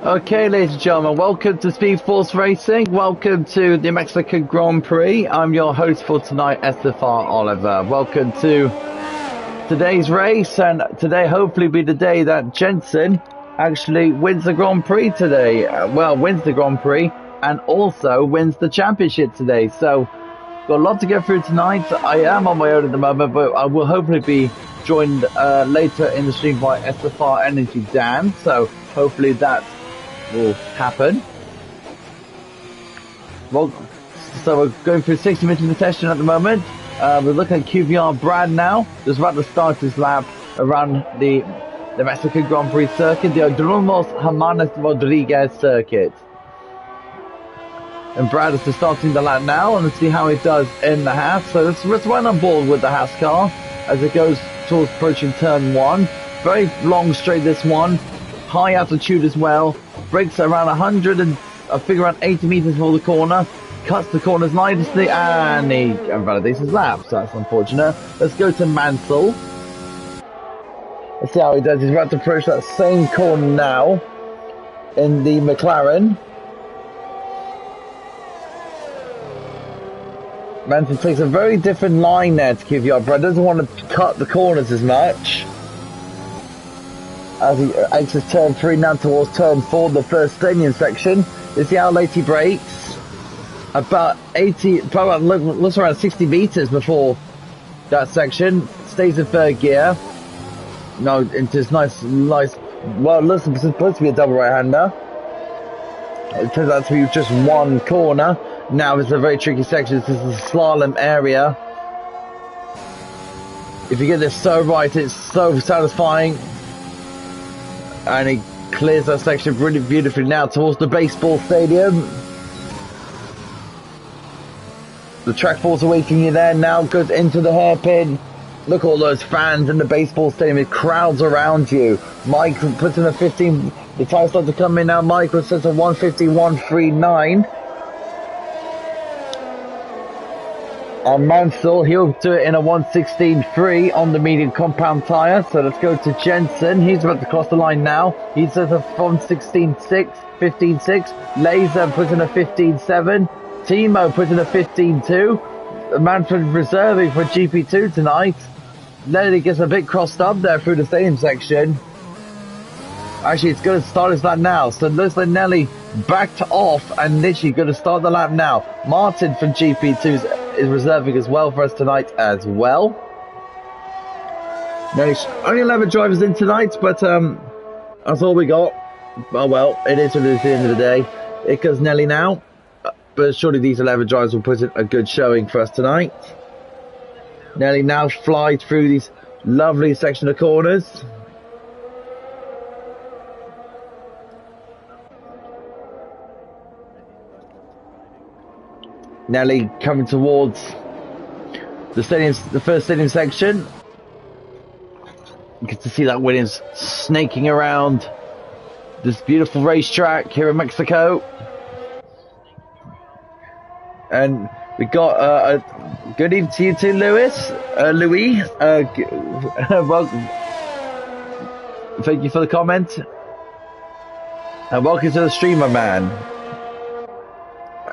Okay, ladies and gentlemen, welcome to Speed Force Racing. Welcome to the Mexican Grand Prix. I'm your host for tonight, Estefan Oliver. Welcome to today's race, and today hopefully be the day that Jensen actually wins the Grand Prix today. Wins the Grand Prix and also wins the championship today. So, got a lot to get through tonight. I am on my own at the moment, but I will hopefully be joined later in the stream by SFR Energy Dan. So, hopefully that will happen. Well, so we're going through 60 minutes of the session at the moment. We're looking at QVR Brad now, just about to start his lap around the Mexican Grand Prix circuit, the Adromos Hermanos Rodriguez circuit. And Brad is just starting the lap now, and let's see how it does in the Haas. So let's run on board with the Haas car as it goes towards approaching turn 1. Very long straight this one, high altitude as well. Brakes around 100 and I figure around 80 meters before the corner. Cuts the corners nicely and he invalidates his lap, so that's unfortunate. Let's go to Mansell. Let's see how he does. He's about to approach that same corner now in the McLaren. Mansell takes a very different line there to keep you up. Brad doesn't want to cut the corners as much. As he exits turn 3 now towards turn 4, the first stadium section. Let's see how late he brakes. About 80, probably looks around 60 meters before that section. Stays in third gear. No, into this nice, well, listen, it's supposed to be a double right-hander. It turns out to be just one corner. Now it's a very tricky section. This is the slalom area. If you get this so right, it's so satisfying. And he clears that section really beautifully now towards the baseball stadium. The track force awaiting you there now goes into the hairpin. Look at all those fans in the baseball stadium. It crowds around you. Mike puts in a 15. The time starts to come in now. Michael says a 151.39. And Mansell, he'll do it in a 116.3 on the medium compound tyre. So let's go to Jensen. He's about to cross the line now. He says a 116.6, 15.6. Laser puts in a 15.7. Timo puts in a 15.2. Manfred reserving for GP2 tonight. Nelly gets a bit crossed up there through the stadium section. Actually, it's going to start his lap now. So looks like Nelly backed off and literally going to start the lap now. Martin from GP2 is reserving as well for us tonight as well. Nelly, only 11 drivers in tonight, but that's all we got. Oh well, it is what it is at the end of the day. It goes Nelly now. But surely these 11 drivers will put in a good showing for us tonight. Nelly now flies through these lovely section of corners. Nelly coming towards the stadium, the first stadium section. You get to see that Williams snaking around this beautiful racetrack here in Mexico. And we got a good evening to you too, Louis. Welcome. Thank you for the comment. And welcome to the streamer, man.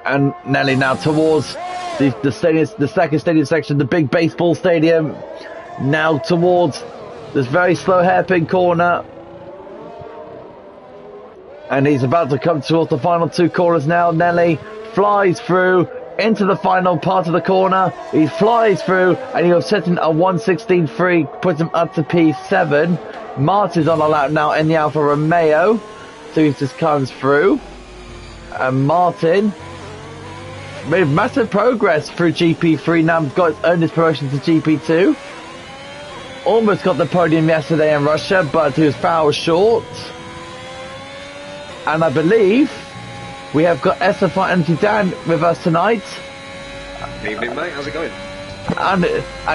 And Nelly now towards the stadium, the second stadium section, the big baseball stadium. Now towards this very slow hairpin corner. And he's about to come towards the final two corners now. Nelly flies through into the final part of the corner. He flies through and he'll set in a 116.3, puts him up to P7. Martin's on the lap now in the Alfa Romeo. So he just comes through. And Martin made massive progress through GP3. Now got earned his promotion to GP2. Almost got the podium yesterday in Russia, but he was foul short. And I believe we have got SFR Energy Dan with us tonight. Evening, mate. How's it going? And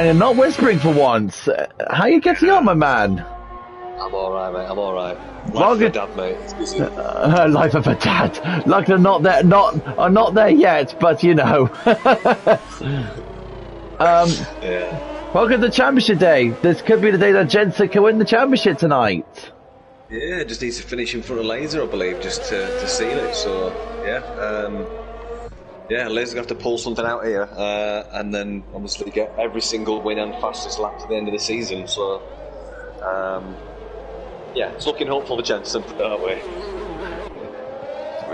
you're not whispering for once. How are you getting on, my man? I'm alright, mate. I'm alright. Life of a dad, mate. It's busy. Life of a dad. Like they're not there, not there yet, but you know. Yeah. Welcome to Championship Day. This could be the day that Jensen can win the championship tonight. Yeah, just needs to finish in front of Laser, I believe, just to seal it. So yeah, Laser's gonna have to pull something out here, and then obviously get every single win and fastest lap to the end of the season. So yeah, it's looking hopeful for Jensen that way.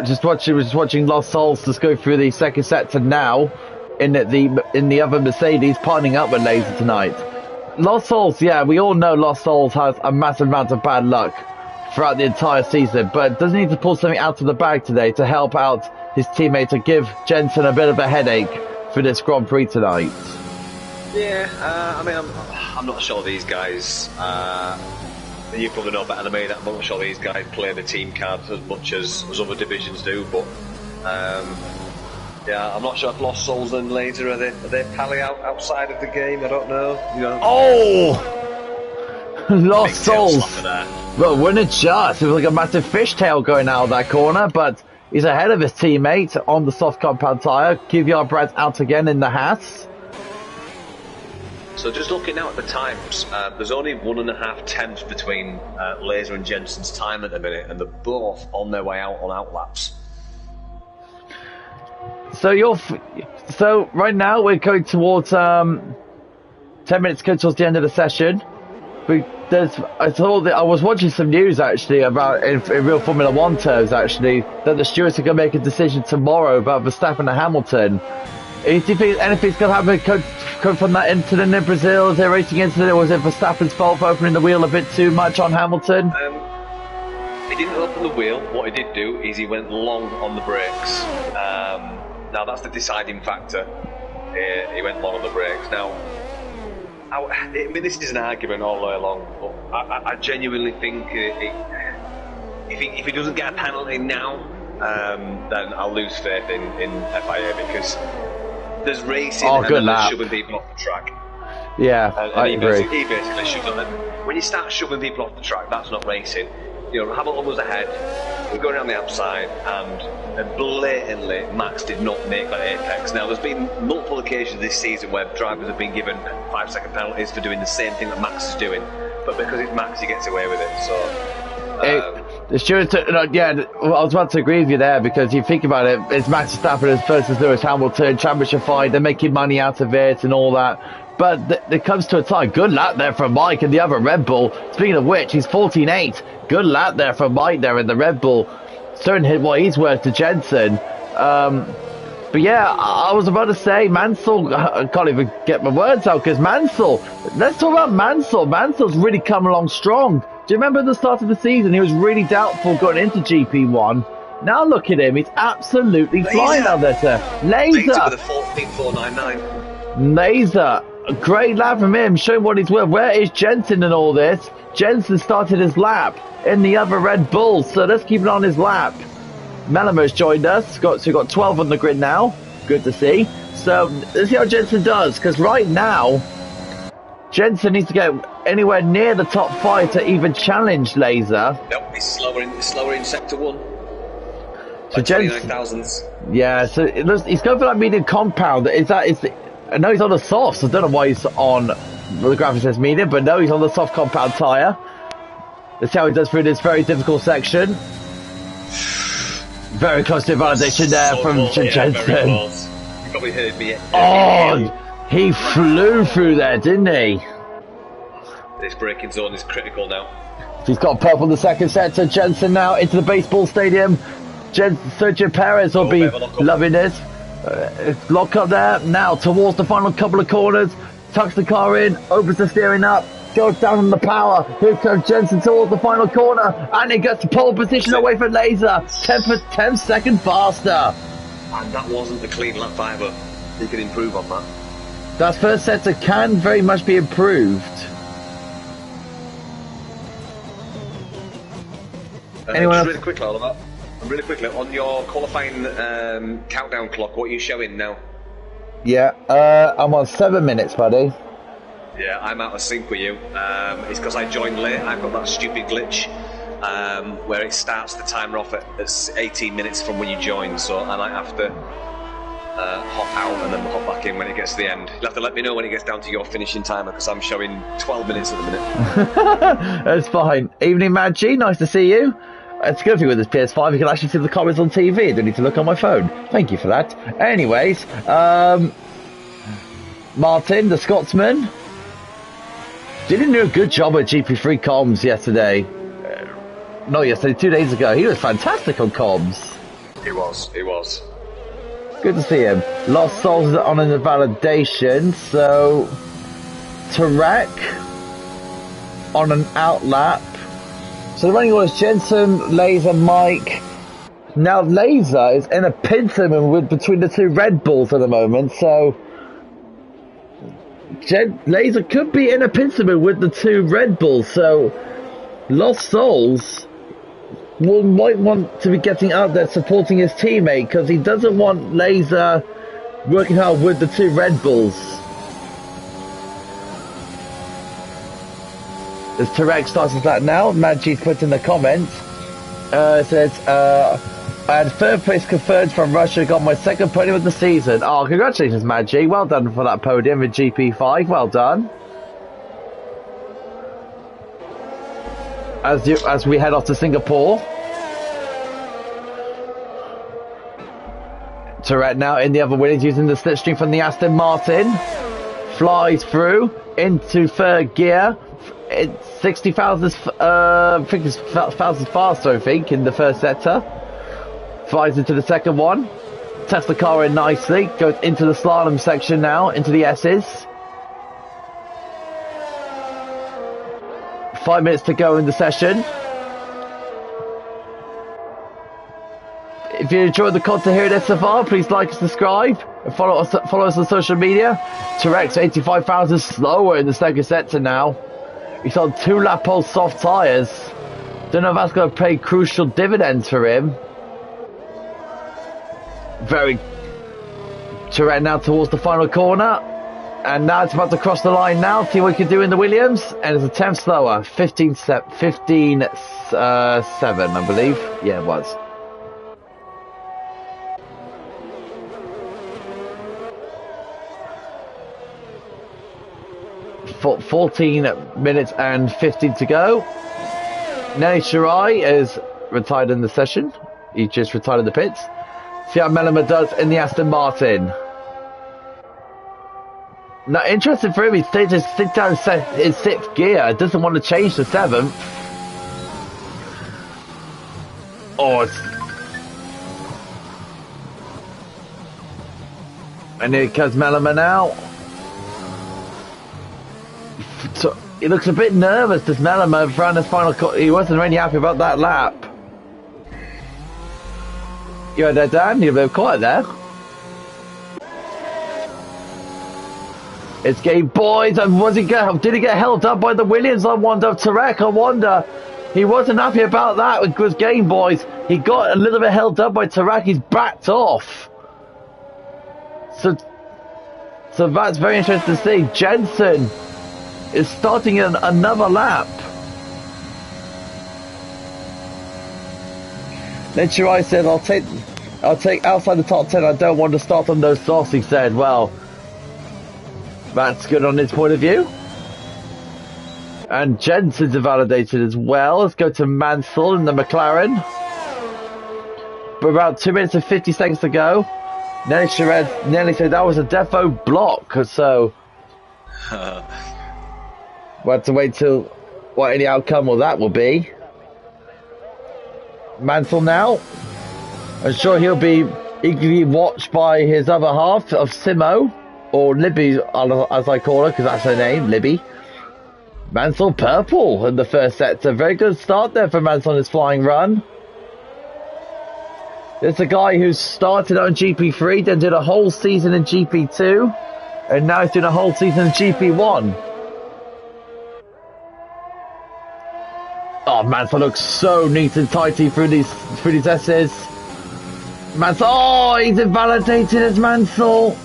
Just watching Lost Souls just go through the second sector now in the other Mercedes, partnering up with Laser tonight. Lost Souls, yeah, we all know Lost Souls has a massive amount of bad luck throughout the entire season, but does need to pull something out of the bag today to help out his teammate to give Jensen a bit of a headache for this Grand Prix tonight. Yeah, I mean, I'm not sure these guys. You probably know better than me that I'm not sure these guys play the team cards as much as other divisions do, but yeah, I'm not sure if Lost Souls and Laser are they pally outside of the game. I don't know. You know. Oh, Lost Souls. Well, wouldn't it just? It was like a massive fishtail going out of that corner, but he's ahead of his teammate on the soft compound tyre. QVR Brad's out again in the Haas. So just looking now at the times, there's only 1.5 tenths between Laser and Jensen's time at the minute, and they're both on their way out on outlaps. So right now we're going towards 10 minutes go towards the end of the session. I was watching some news actually about in real Formula One terms actually that the stewards are going to make a decision tomorrow about Verstappen and Hamilton. Do you think anything's going to happen come from that incident in Brazil? Is there a racing incident, or was it Verstappen's fault for opening the wheel a bit too much on Hamilton? He didn't open the wheel. What he did do is he went long on the brakes. Now that's the deciding factor. He went long on the brakes. Now, I mean, this is an argument all the way along, but I genuinely think if he doesn't get a penalty now, then I'll lose faith in FIA, because there's racing and then there's shoving people off the track. Yeah, I agree. He basically shoved them. When you start shoving people off the track, that's not racing. You know, Hamilton was ahead, we're going around the outside, and blatantly Max did not make that apex. Now, there's been multiple occasions this season where drivers have been given 5-second penalties for doing the same thing that Max is doing, but because it's Max, he gets away with it. So the stewards, yeah, I was about to agree with you there, because you think about it, it's Max Verstappen versus Lewis Hamilton, championship fight, they're making money out of it and all that. But it comes to a tie. Good lap there from Mike and the other Red Bull. Speaking of which, he's 14.8. Good lap there from Mike there in the Red Bull. Starting hit what he's worth to Jensen. But yeah, I was about to say, Mansell, I can't even get my words out, because Mansell, let's talk about Mansell. Mansell's really come along strong. Do you remember at the start of the season, he was really doubtful going into GP1. Now look at him, he's absolutely flying out there, sir. Laser with a 14.499. Laser, a great lap from him, showing what he's worth. Where is Jensen in all this? Jensen started his lap in the other Red Bull, so let's keep it on his lap. Melimo's joined us, so we've got 12 on the grid now. Good to see. So let's see how Jensen does, because right now, Jensen needs to get anywhere near the top 5 to even challenge Laser. Nope, he's slower in sector 1. So Jensen, 29,000s. Yeah, so he's going for that medium compound. I know he's on the soft, so I don't know why he's on, the graphic says medium, but no, he's on the soft compound tyre. Let's see how he does through this very difficult section. Very close to validation there from Jensen. You probably heard me. Oh, he flew through there, didn't he? This braking zone is critical now. He's got purple in the second sector. Jensen now into the baseball stadium. Sergio Perez will be loving this. Lock up there now towards the final couple of corners. Tucks the car in, opens the steering up, goes down on the power. Here comes Jensen towards the final corner, and he gets the pole position away from Laser. 10 seconds faster. And that wasn't the clean lap either. He can improve on that. That first sector can very much be improved. Anyone else? Really quickly, on your qualifying countdown clock, what are you showing now? Yeah, I'm on 7 minutes, buddy. Yeah, I'm out of sync with you. It's because I joined late. I've got that stupid glitch where it starts the timer off at 18 minutes from when you join, so I might have to hop out and then hop back in when it gets to the end. You'll have to let me know when it gets down to your finishing timer because I'm showing 12 minutes at the minute. That's fine. Evening, Mad G. Nice to see you. It's a good thing with this PS5. You can actually see the comments on TV. I don't need to look on my phone. Thank you for that. Anyways, Martin, the Scotsman, didn't do a good job at GP3 comms yesterday. Not yesterday, 2 days ago. He was fantastic on comms. He was. Good to see him. Lost Souls on an invalidation, so Tarek on an outlap. So the running order is Jensen, Laser, Mike. Now Laser is in a pincerman with between the two Red Bulls at the moment, so Laser could be in a pincerman with the two Red Bulls, so Lost Souls might want to be getting out there supporting his teammate because he doesn't want Laser working hard with the two Red Bulls. As Tarek starts that now, Maggi's put in the comments, says, I had third place confirmed from Russia, got my second podium of the season. Oh, congratulations, Maggi. Well done for that podium in GP5. Well done. As we head off to Singapore. Tarek now in the other winnings using the slipstream from the Aston Martin. Flies through into third gear. It's 60,000, I think it's 1,000 faster, I think, in the first sector. Flies into the second one. Tests the car in nicely. Goes into the slalom section now, into the S's. 5 minutes to go in the session. If you enjoyed the content here at SFR, please like and subscribe. And follow us on social media. Tarek's 85,000 slower in the second sector now. He's on 2 lap old soft tyres. Don't know if that's going to pay crucial dividends for him. Very Tarek now towards the final corner. And now it's about to cross the line now. See what he can do in the Williams. And it's a 10th slower. 15.7, I believe. Yeah, it was. For 14 minutes and 15 to go. Nelly Shirai is retired in the session. He just retired in the pits. See how Mellema does in the Aston Martin. Now, interesting for him, he stays down in 6th gear. Doesn't want to change to 7th. Oh, and here comes Mellema now. So he looks a bit nervous, this Mellema, around his final cut. He wasn't really happy about that lap. You heard that, Dan? You're a bit quiet there. It's game, boys. And did he get held up by the Williams? I wonder. Tarek, I wonder. He wasn't happy about that with his game, boys. He got a little bit held up by Tarek. He's backed off. So that's very interesting to see. Jensen is starting another lap. Then Shirai said, I'll take outside the top 10. I don't want to start on those softs, he said. Well, that's good on his point of view. And Jensen's validated as well. Let's go to Mansell in the McLaren. But about 2 minutes and 50 seconds to go. Nelly Shirai nearly said that was a defo block, so we'll have to wait till what any outcome of that will be. Mansell now. I'm sure he'll be eagerly watched by his other half of Simo, or Libby as I call her, because that's her name, Libby. Mansell purple in the first sector. Very good start there for Mansell on his flying run. There's a guy who started on GP3, then did a whole season in GP2, and now he's doing a whole season in GP1. Oh, Mansell looks so neat and tighty through these S's. Mansell, oh, he's invalidated as Mansell.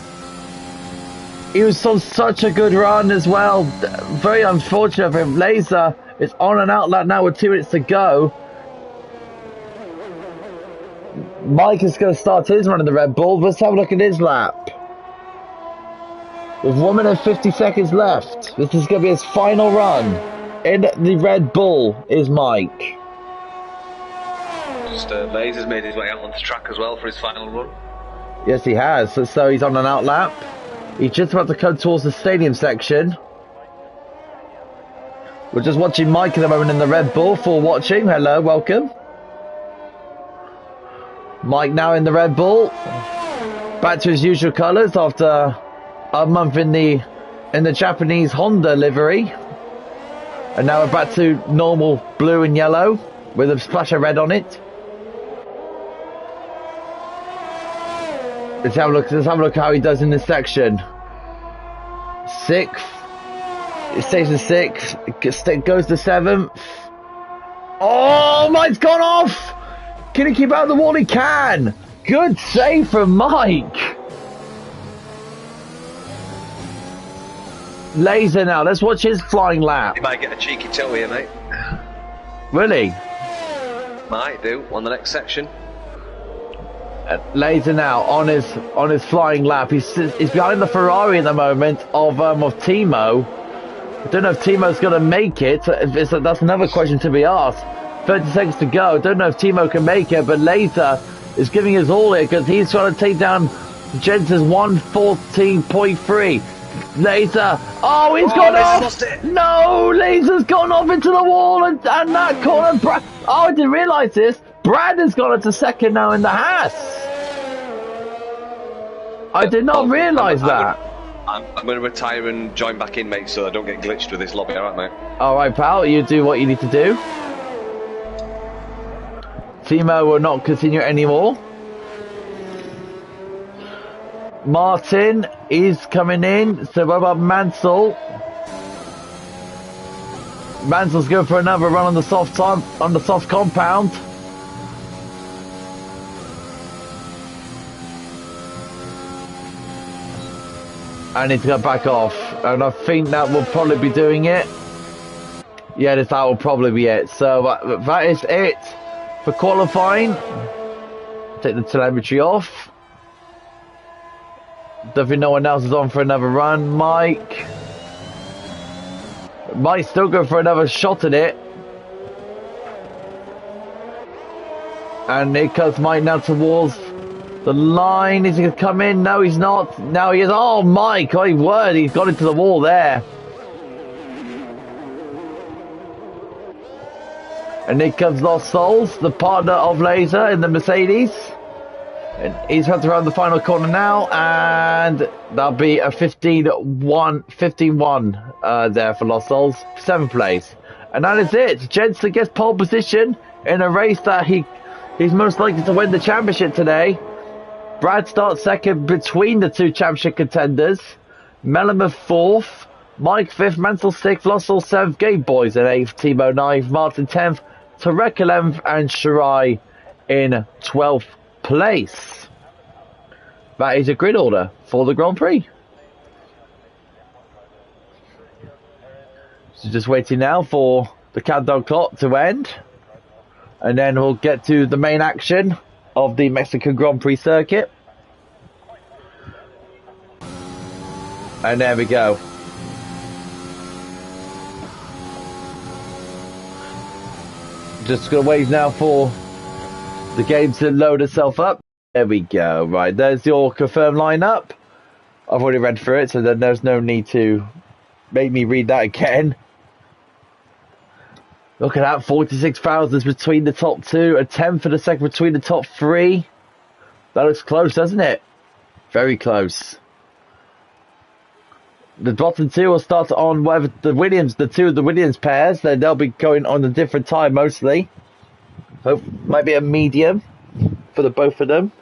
He was on such a good run as well. Very unfortunate for him. Laser is on an outlet now with 2 minutes to go. Mike is going to start his run in the Red Bull. Let's have a look at his lap. With 1 minute and 50 seconds left. This is going to be his final run. In the Red Bull is Mike. Just Laser's made his way out onto track as well for his final run. Yes, he has. So he's on an out lap. He's just about to come towards the stadium section. We're just watching Mike at the moment in the Red Bull. For watching. Hello, welcome. Mike now in the Red Bull. Back to his usual colours after a month in the Japanese Honda livery. And now we're back to normal blue and yellow with a splash of red on it. Let's have a look how he does in this section. 6th. It stays in 6th. Goes to 7th. Oh, Mike's gone off! Can he keep out of the wall? He can! Good save from Mike! Laser now. Let's watch his flying lap. He might get a cheeky toe here, mate. Really? Might do on the next section. Laser now on his flying lap. He's behind the Ferrari at the moment of Timo. I don't know if Timo's going to make it. That's another question to be asked. 30 seconds to go. Don't know if Timo can make it, but Laser is giving his all here because he's trying to take down Jensen's 114.3. Laser. Oh, he's gone off. Lost it. No, Laser's gone off into the wall and that corner. Oh, I didn't realise this. Brad has gone into second now in the Haas. I did not realise that. I'm going to retire and join back in, mate, so I don't get glitched with this lobby. All right, mate. All right, pal. You do what you need to do. Timo will not continue anymore. Martin is coming in. So what about Mansell? Mansell's going for another run on the soft compound. I need to get back off, and I think that will probably be doing it. Yeah, that will probably be it. So that is it for qualifying. Take the telemetry off. Don't think no one else is on for another run. Mike still go for another shot at it. And here comes Mike now towards the line. Is he going to come in? No, he's not. Now he is. Oh, Mike, my word, he's got into the wall there. And here comes Lost Souls, the partner of Laser in the Mercedes. And he's had to round the final corner now, and that'll be a 15-1 there for Lost Souls, 7th place. And that is it. Jensen gets pole position in a race that he's most likely to win the championship today. Brad starts second between the two championship contenders. Melamed 4th, Mike 5th, Mansell 6th, Lost Souls 7th, Gabe Boys in 8th, Timo 9th, Martin 10th, Tarek 11th, and Shirai in 12th place. That is a grid order for the Grand Prix. So just waiting now for the countdown clock to end, and then we'll get to the main action of the Mexican Grand Prix circuit. And there we go. Just gonna wait now for the game to load itself up. There we go. Right, there's your confirmed lineup. I've already read through it, so then there's no need to make me read that again. Look at that, 46,000 between the top two, a 10 for the second between the top three. That looks close, doesn't it? Very close. The bottom two will start on whatever the two of the Williams pairs. Then they'll be going on a different time mostly. Hope might be a medium for the both of them.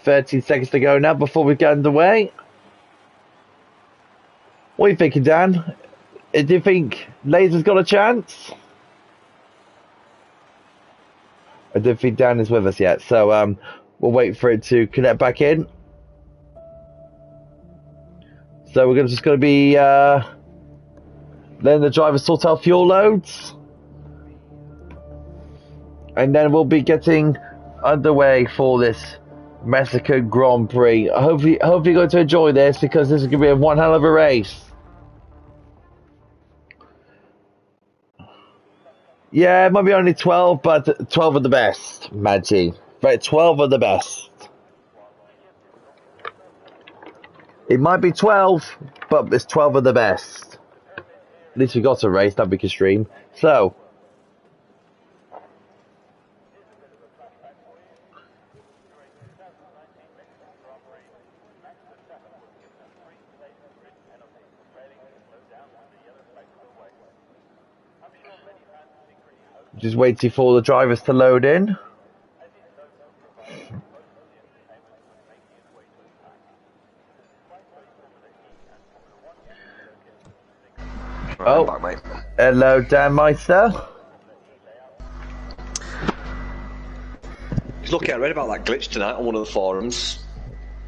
13 seconds to go now before we get underway. What are you thinking, Dan? Do you think Laser's got a chance? I don't think Dan is with us yet, so we'll wait for it to connect back in. So we're just going to be letting the driver sort out fuel loads. and then we'll be getting underway for this Mexican Grand Prix. I hope you're going to enjoy this, because this is going to be one hell of a race. Yeah, it might be only 12, but 12 are the best, Maggie. Right, 12 are the best. It might be 12, but it's 12 of the best. At least we got a race that we can stream. So, just waiting for the drivers to load in. Right, Oh, back, mate. Hello, Dan Meister. Look, I read about that glitch tonight on one of the forums.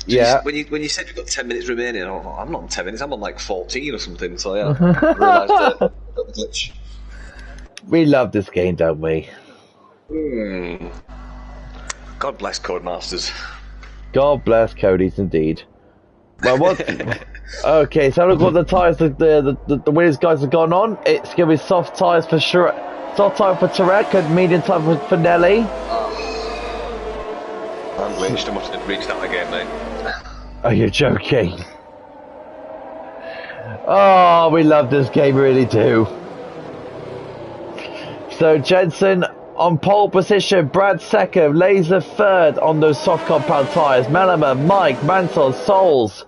Yeah. When you said you've got 10 minutes remaining, I thought, I'm not on 10 minutes, I'm on like 14 or something. So yeah, I realised the glitch. We love this game, don't we? God bless Codemasters. God bless Cody's indeed. Well, what? Okay, so look what the tyres the winners guys have gone on. It's gonna be soft tyres for sure. Soft tyre for Tarek and medium tyre for Nelly. I'm glitched, I must have reached that again, mate. Are you joking? Oh, we love this game, we really do. So Jensen on pole position, Brad second, Laser third on those soft compound tyres. Melaman, Mike, Mansell, Souls,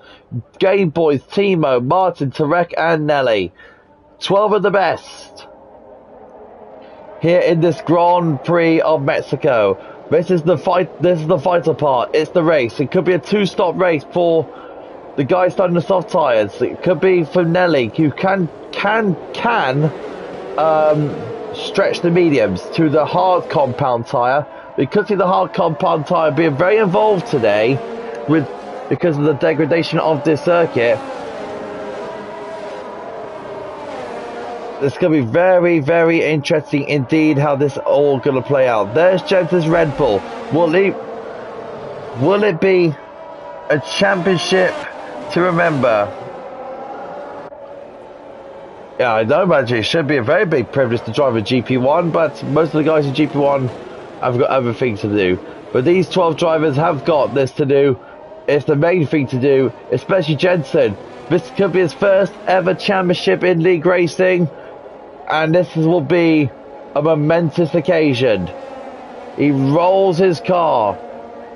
Game Boys, Timo, Martin, Tarek and Nelly. 12 of the best here in this Grand Prix of Mexico. This is the fight. This is the vital part. It's the race. It could be a two-stop race for the guy starting the soft tyres. It could be for Nelly, who can stretch the mediums to the hard compound tyre. We could see the hard compound tyre being very involved today because of the degradation of this circuit. It's going to be very, very interesting indeed how this all going to play out. There's Jensen's Red Bull. Will it be a championship to remember? Yeah, I know, Magic. It should be a very big privilege to drive a GP1, but most of the guys in GP1 have got other things to do. But these 12 drivers have got this to do. It's the main thing to do, especially Jensen. This could be his first ever championship in league racing, and this will be a momentous occasion. He rolls his car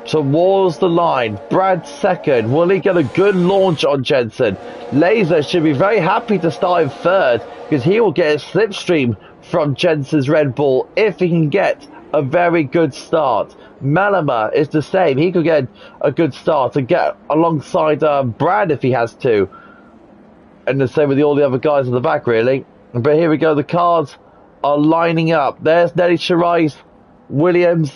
towards the line. Brad second. Will he get a good launch on Jensen? Laser should be very happy to start in third, because he will get a slipstream from Jensen's Red Bull if he can get a very good start. Malama is the same. He could get a good start and get alongside Brad if he has to. And the same with all the other guys in the back, really. But here we go. The cars are lining up. There's Nelly Shirais Williams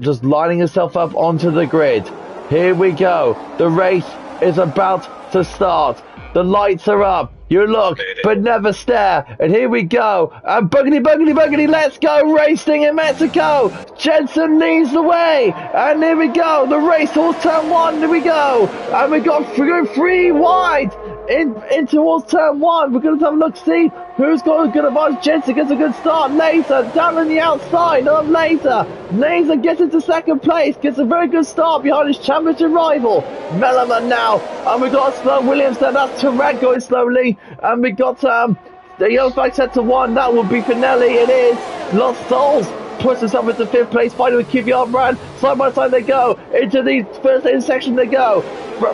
just lining herself up onto the grid. Here we go. The race is about to start. The lights are up. You look, but never stare. And here we go. And boogity, boogity, boogity, let's go racing in Mexico. Jensen leads the way. And here we go. The race horse turn one. Here we go. And we got three wide in towards turn one. We're going to have a look, see who's got a good advantage. Jensen gets a good start. Laser down on the outside of Laser. Laser gets into second place. Gets a very good start behind his championship rival. Melaman now. And we got slow Williams there. That's Tarek going slowly. And we got the yellow flag set to one. That would be Finelli. It is Lost Souls puts himself into fifth place, fighting with QVR Brand. Side by side they go into the first intersection. They go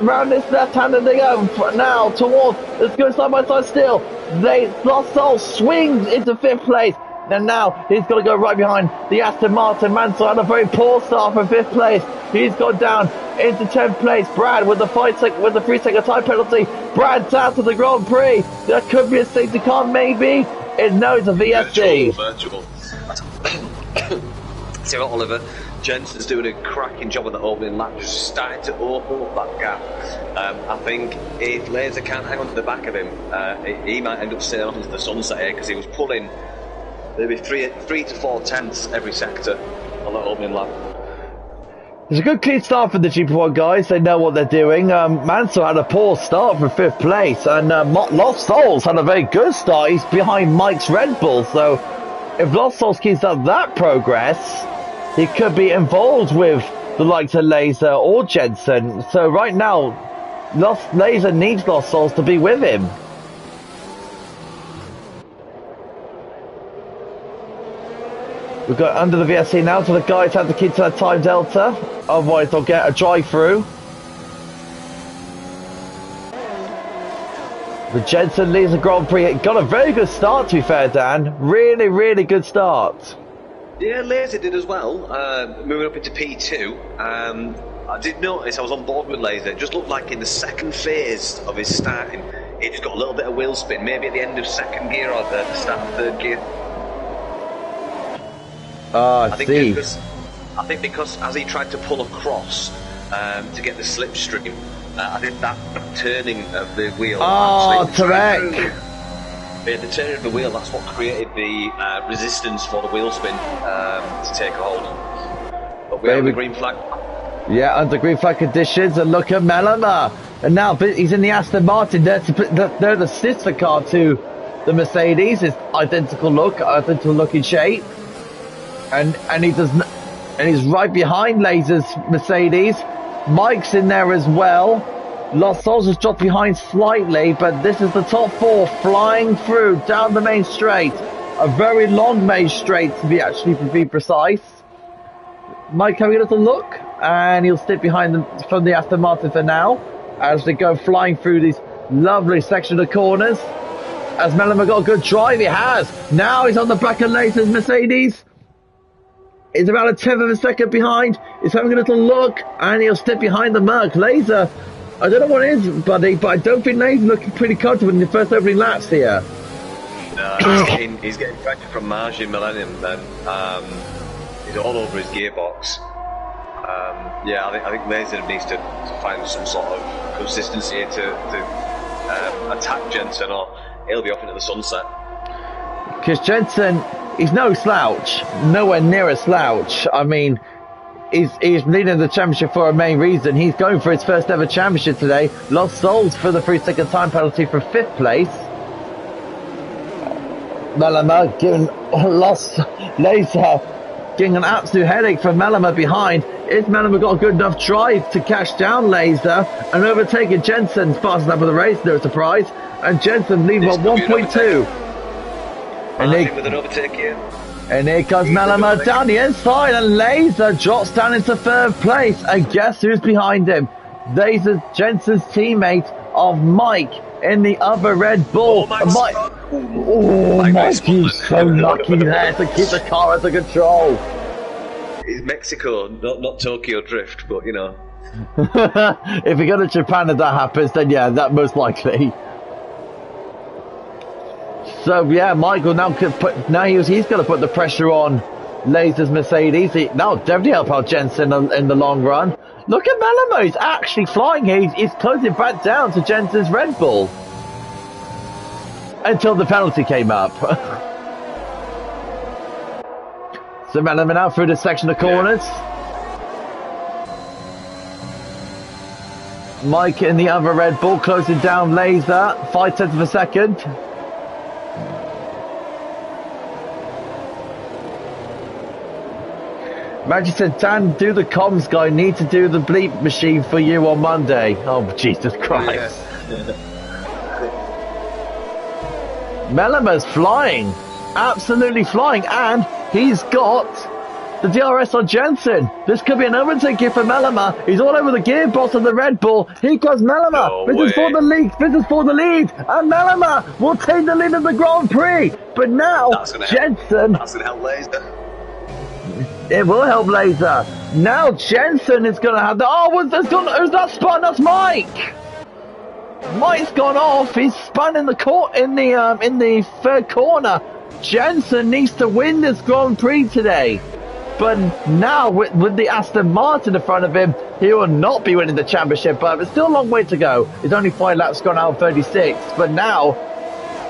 round this left-hander. They go now towards. Let's go side by side still. Lost Souls swings into fifth place. And now he's got to go right behind the Aston Martin. Mansell had a very poor start for fifth place. He's gone down into 10th place. Brad with the 3-second time penalty. Brad down to the Grand Prix. That could be a safety car, maybe. No, it's a VSD. Virtual. See what, Oliver? Jensen's doing a cracking job on the opening lap, just starting to open up that gap. I think if Laser can't hang on to the back of him, he might end up sailing off into the sunset here, because he was pulling There'll be 3 to 4 tenths every sector on that opening lap. It's a good clean start for the GP1 guys. They know what they're doing. Mansell had a poor start for 5th place, and Lost Souls had a very good start. He's behind Mike's Red Bull, so if Lost Souls keeps up that progress, he could be involved with the likes of Laser or Jensen. So right now, Laser needs Lost Souls to be with him. We've got under the VSC now, so the guys have to keep to that time delta, otherwise they'll get a drive-through. The Jensen leads the Grand Prix. Got a very good start, to be fair, Dan. Really, really good start. Yeah, Laser did as well, moving up into P2. I did notice, I was on board with Laser, it just looked like in the second phase of his starting, he just got a little bit of wheel spin, maybe at the end of second gear or the start of third gear. I see. I think because as he tried to pull across to get the slipstream, I think that turning of the wheel. Oh, Tarek! Yeah, the turning of the wheel, that's what created the resistance for the wheel spin to take hold. But we have the green flag. Yeah, under green flag conditions, and look at Mellema. And now he's in the Aston Martin. They're the sister car to the Mercedes. It's identical looking shape. And he's right behind Laser's Mercedes. Mike's in there as well. Lost Souls has dropped behind slightly, but this is the top 4 flying through down the main straight. A very long main straight to be precise. Mike having a little look, and he'll stick behind them from the Aston Martin for now as they go flying through these lovely section of corners. Has Mellema got a good drive? He has. Now he's on the back of Laser's Mercedes. He's about a 10th of a second behind. He's having a little look, and he'll step behind the Merc. Laser, I don't know what it is, buddy, but I don't think Laser's looking pretty comfortable in the first opening laps here. No, he's getting pressure from Margin Millennium then. He's all over his gearbox. Yeah, I think Laser needs to find some sort of consistency to attack Jensen, or he'll be off into the sunset. Because Jensen, he's no slouch, nowhere near a slouch. I mean, he's leading the championship for a main reason. He's going for his first ever championship today. Lost Souls for the 3-second time penalty for 5th place. Mellema giving Laser getting an absolute headache for Mellema behind. Is Mellema got a good enough drive to cash down Laser and overtaking Jensen fastest lap of the race? No surprise. And Jensen leads on 1.2. And with an overtake here. And here comes Mellema down the inside, and Laser drops down into 3rd place. And guess who's behind him? Laser, Jensen's teammate of Mike in the other Red Bull. Mike, he's so lucky there to keep the car under control. It's Mexico, not Tokyo Drift, but you know. If we go to Japan and that happens, then yeah, that most likely. So yeah, Michael now he's going to put the pressure on Laser's Mercedes. That'll definitely help out Jensen in the long run. Look at Mellema, he's actually flying here. He's closing back down to Jensen's Red Bull. Until the penalty came up. So Mellema now through the section of corners. Mike in the other Red Bull closing down Laser, 5/10 of a second. Magic said, Dan, do the comms guy, need to do the bleep machine for you on Monday. Oh, Jesus Christ. Yeah. Mellema's flying. Absolutely flying. And he's got the DRS on Jensen. This could be an overtake here for Mellema. He's all over the gearbox of the Red Bull. Here comes Mellema. This is for the lead. This is for the lead. And Mellema will take the lead of the Grand Prix. But now, Jensen... That's going to help Laser. It will help Laser. Now Jensen is going to have the... Oh, who's that spun? That's Mike. Mike's gone off. He's spun in the in the 3rd corner. Jensen needs to win this Grand Prix today. But now with the Aston Martin in front of him, he will not be winning the championship. But it's still a long way to go. It's only 5 laps gone out of 36. But now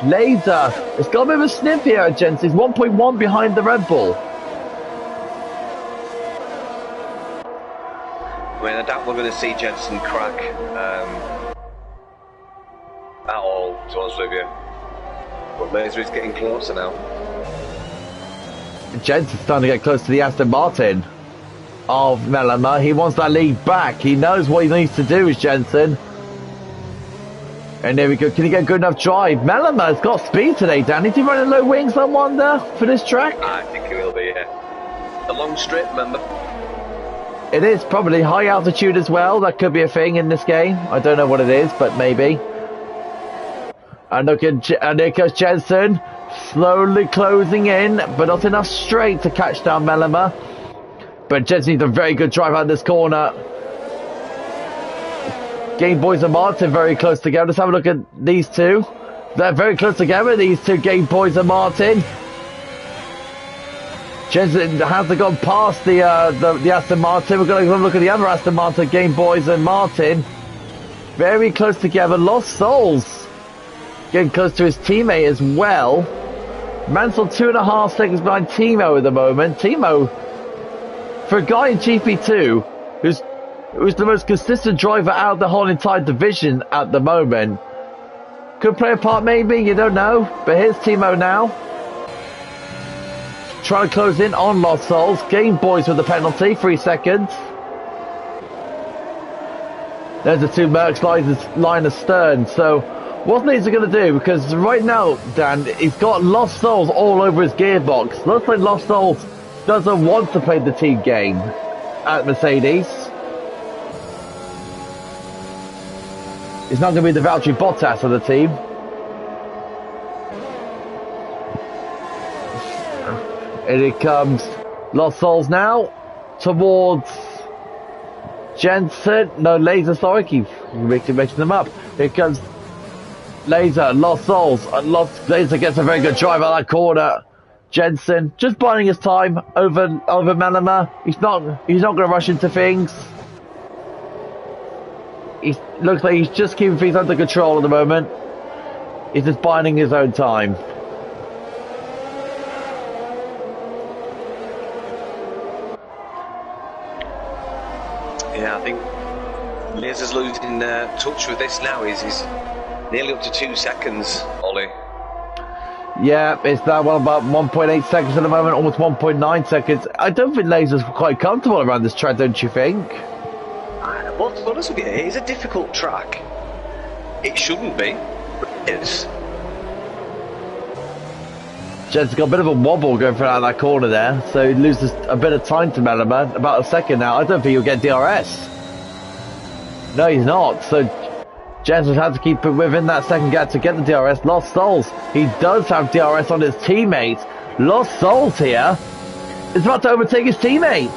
Laser. It's got a bit of a sniff here at Jensen. He's 1.1 behind the Red Bull. I mean, I doubt we're going to see Jensen crack at all, to be honest with you. But Laser is getting closer now. Jensen's starting to get close to the Aston Martin of Mellema. He wants that lead back. He knows what he needs to do, is Jensen. And there we go. Can he get a good enough drive? Mellema's got speed today, Dan. Is he running low wings, I wonder, for this track? I think he will be, yeah. The long strip, remember? It is probably high altitude as well. That could be a thing in this game. I don't know what it is, but maybe. And look at, and there goes Jensen, slowly closing in, but not enough straight to catch down Mellema. But Jensen needs a very good drive out of this corner. Game Boys and Martin very close together. Let's have a look at these two. They're very close together, these two Game Boys and Martin. Jensen hasn't gone past the Aston Martin. We're going to look at the other Aston Martin, Game Boys and Martin. Very close together. Lost Souls getting close to his teammate as well. Mansell 2.5 seconds behind Timo at the moment. Timo, for a guy in GP2 who's the most consistent driver out of the whole entire division at the moment, could play a part maybe, you don't know. But here's Timo now, trying to close in on Lost Souls. Game Boys with the penalty, 3 seconds. There's the two Mercs line astern. So what is he going to do? Because right now, Dan, he's got Lost Souls all over his gearbox. Looks like Lost Souls doesn't want to play the team game at Mercedes. He's not going to be the Valtteri Bottas of the team. And it comes Lost Souls now towards Jensen. No, Laser, sorry, keep mixing them up. Here comes Laser, Lost Souls. Laser gets a very good drive out of that corner. Jensen just biding his time over Mellema. He's not going to rush into things. He looks like he's just keeping things under control at the moment. He's just biding his own time. Yeah, I think Laser's losing touch with this now. He's nearly up to 2 seconds, Ollie. Yeah, it's now about 1.8 seconds at the moment, almost 1.9 seconds. I don't think Laser's quite comfortable around this track, don't you think? Well, to be honest with you, it's a difficult track. It shouldn't be, but it is. Jensen's got a bit of a wobble going for out of that corner there, so he loses a bit of time to Mellema, about a second now. I don't think he'll get DRS. No, he's not. So Jensen has to keep it within that second gap to get the DRS. Lost Souls, he does have DRS on his teammate. Lost Souls here is about to overtake his teammate.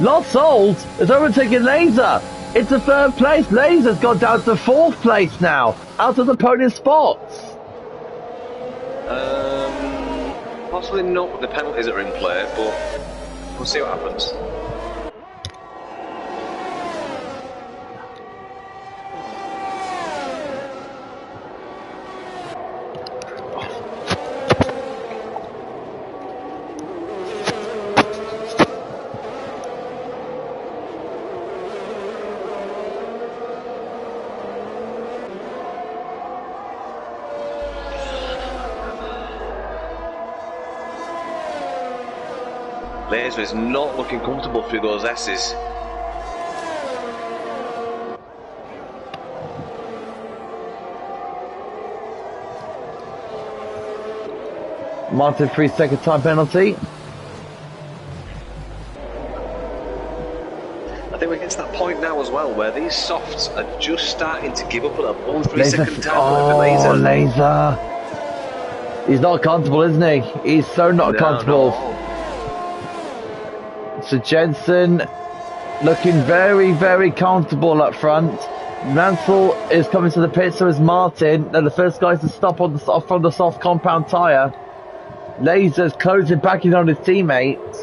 Lost Souls is overtaking Laser. It's a third place. Laser's gone down to 4th place now, out of the podium spots. Possibly not with the penalties that are in play, but we'll see what happens. Laser is not looking comfortable through those S's. Martin, 3-second time penalty. I think we get to that point now as well where these softs are just starting to give up on a 1-3-second time for Laser. Laser. He's not comfortable, isn't he? He's so not comfortable. No. So Jensen looking very, very comfortable up front. Mansell is coming to the pit, so is Martin. They're the first guys to stop on from the soft compound tyre. Laser's closing back in on his teammates.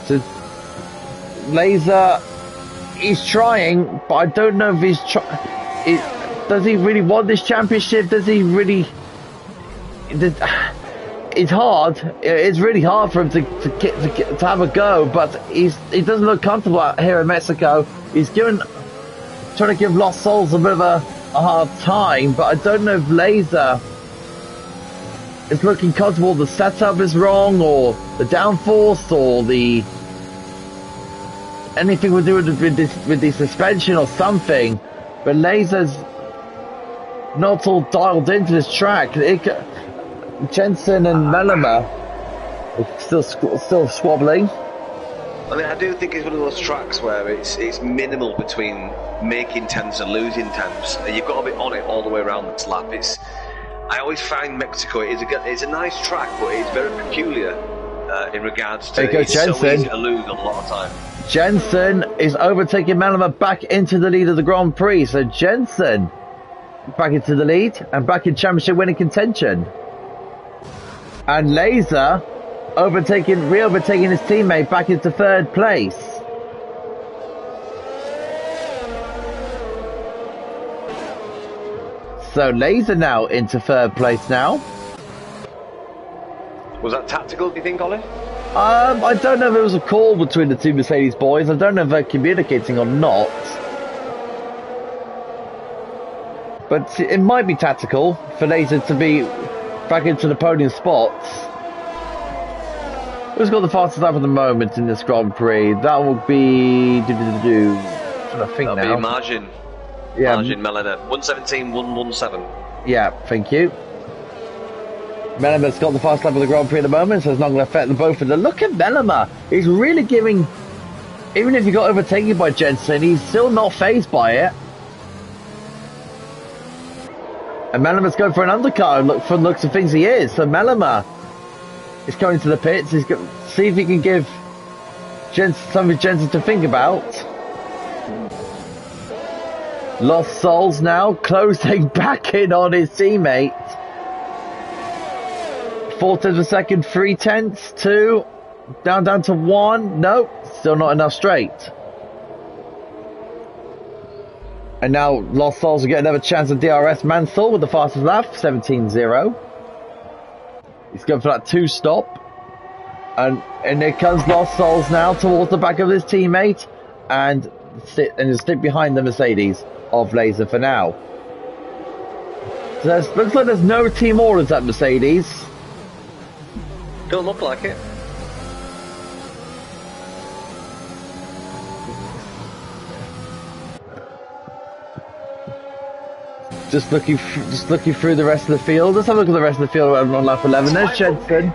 So Laser, he's trying, but I don't know if he's does he really want this championship? Does he really? It's hard. It's really hard for him to have a go, but he doesn't look comfortable out here in Mexico. He's trying to give Lost Souls a bit of a hard time, but I don't know if Laser is looking comfortable. The setup is wrong, or the downforce, or the anything to do with the suspension or something. But Laser's not all dialed into this track. Jensen and Mellema are still squabbling. I mean, I do think it's one of those tracks where it's minimal between making tenths and losing tenths. You've got to be on it all the way around this lap. I always find Mexico it's a nice track, but it's very peculiar in regards to it's Jensen. So easy to lose a lot of time. Jensen is overtaking Mellema back into the lead of the Grand Prix. So Jensen back into the lead and back in championship winning contention. And Laser re-overtaking his teammate back into third place. So Laser now into third place now. Was that tactical, do you think, Ollie? I don't know if it was a call between the two Mercedes boys. I don't know if they're communicating or not. But it might be tactical for Laser to be back into the podium spots. Who's got the fastest lap at the moment in this Grand Prix? That will be... That'll be Margin. Yeah. Margin Mellema. 1:17.117. Yeah, thank you. Mellema's got the fast lap of the Grand Prix at the moment, so it's not going to affect them both of them. Look at Mellema. He's really giving... Even if he got overtaken by Jensen, he's still not fazed by it. And Mellema's going for an undercut. From looks of things, he is. So Mellema is going to the pits. He's going to see if he can give something Jensen to think about. Lost Souls now closing back in on his teammate. 4 tenths per second, 3 tenths, 2, down to 1. Nope, still not enough straight. And now Lost Souls will get another chance at DRS. Mansell with the fastest lap, 17.0. He's going for that 2-stop. And here comes Lost Souls now towards the back of his teammate. And he'll stick behind the Mercedes of Laser for now. So it looks like there's no team orders at Mercedes. Don't look like it. Just looking through the rest of the field. Let's have a look at the rest of the field on lap 11. There's Jensen.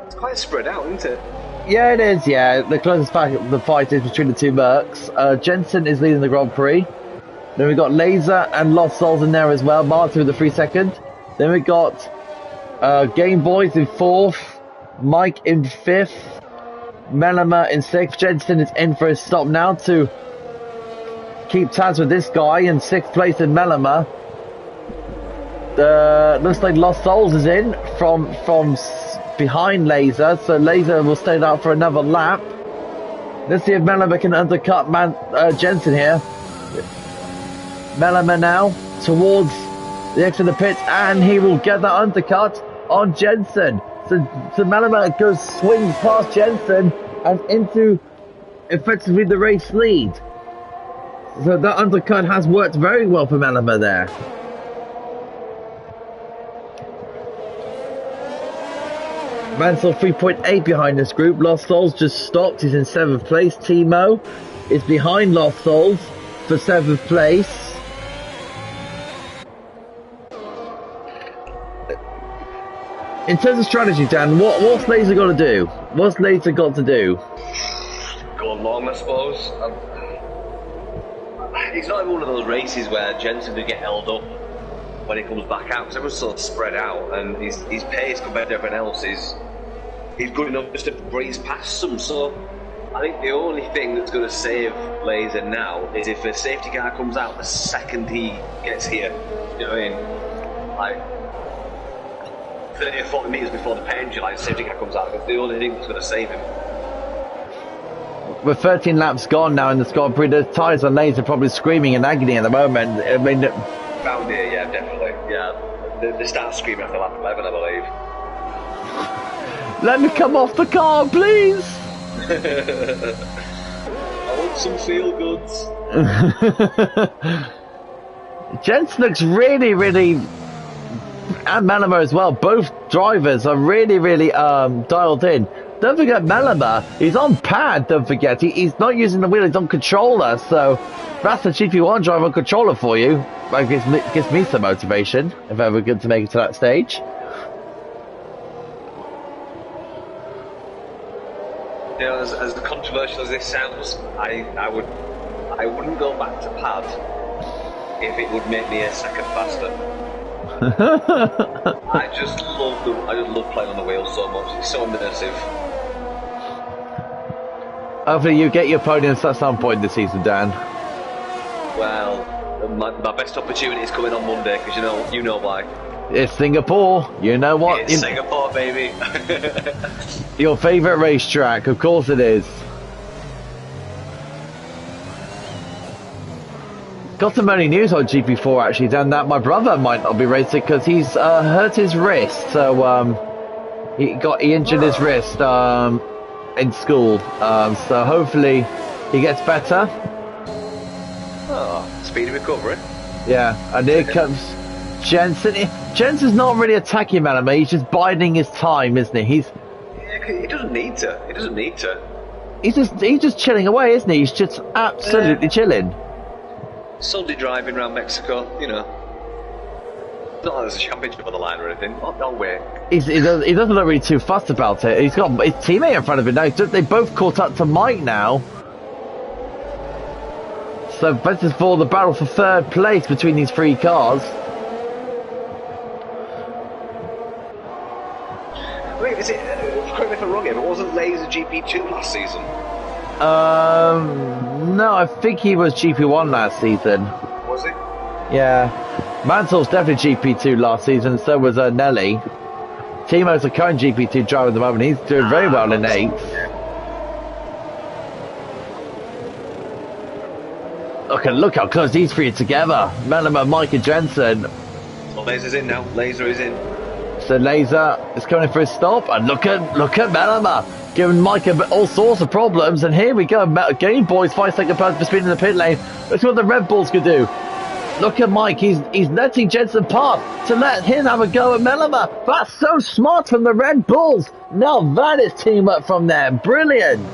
It's quite spread out, isn't it? Yeah, it is. Yeah, the closest the fight is between the two Mercs. Jensen is leading the Grand Prix. Then we got Laser and Lost Souls in there as well. Martin with the 3 second. Then we got Game Boys in 4th. Mike in 5th. Mellema in 6th. Jensen is in for a stop now to keep tabs with this guy in 6th place in Mellema. Looks like Lost Souls is in from behind Laser, so Laser will stay out for another lap. Let's see if Mellema can undercut Jensen here. Mellema now towards the exit of the pits, and he will get that undercut on Jensen. So Mellema swings past Jensen and into effectively the race lead. So that undercut has worked very well for Mellema there. Mansell 3.8 behind this group. Lost Souls just stopped. He's in 7th place. Timo is behind Lost Souls for 7th place. In terms of strategy, Dan, what's Laser got to do? What's Laser got to do? Go along, I suppose. It's not one of those races where Jensen could get held up when he comes back out, because everyone's sort of spread out, and his pace compared to everyone else is good enough just to breeze past them. So I think the only thing that's going to save Laser now is if a safety car comes out the second he gets here. You know what I mean? Like 30 or 40 metres before the pit entry line, safety car comes out. It's the only thing that's going to save him. with 13 laps gone now in the Scott Prix, the tyres and lanes are probably screaming in agony at the moment. I mean, Found here, yeah, definitely. Yeah, they start screaming after lap 11, I believe. let me come off the car, please. I want some feel goods. Jensen looks really, really, and Mellema as well. Both drivers are really, really dialed in. Don't forget Mellema, he's on pad, don't forget. He's not using the wheel, he's on controller, so that's the GP1 driver on controller for you. That gives me some motivation, if ever good to make it to that stage. You know, as controversial as this sounds, I wouldn't go back to pad if it would make me a second faster. I just love playing on the wheel so much. It's so immersive. Hopefully you get your podiums at some point this season, Dan. Well, my best opportunity is coming on Monday, because you know why. It's Singapore, you know what? It's Singapore, baby. Your favourite racetrack, of course it is. Got some early news on GP4 actually, Dan, that my brother might not be racing because he's hurt his wrist. So he injured his wrist in school. So hopefully he gets better. Oh, speedy recovery. Yeah, and here comes Jensen. Jensen's not really attacking Mellema, he's just biding his time, isn't he? He doesn't need to. He doesn't need to. He's just chilling away, isn't he? He's just absolutely chilling. Sunday driving around Mexico, Not like there's a championship on the line or anything. Oh, no way. He doesn't look really too fussed about it. He's got his teammate in front of him now. They both caught up to Mike now. So this is for the battle for third place between these three cars. Wait, is it? Correct me if I'm wrong here, but wasn't Laser GP2 last season? No, I think he was GP1 last season. Was he? Yeah. Mansel's definitely GP2 last season, so was Nelly. Timo's a current GP2 driver at the moment. He's doing very well in 8th. Look how close these three are together. Mellema, Mike and Jensen. Well, Laser's in now. Laser is in. So Laser is coming for a stop, and look at Mellema, giving Mike all sorts of problems. And here we go, Game Boys 5-second pass for speed in the pit lane. Let's see what the Red Bulls could do. Look at Mike, he's letting Jensen pass to let him have a go at Mellema. That's so smart from the Red Bulls. Now that is teamwork from them, brilliant.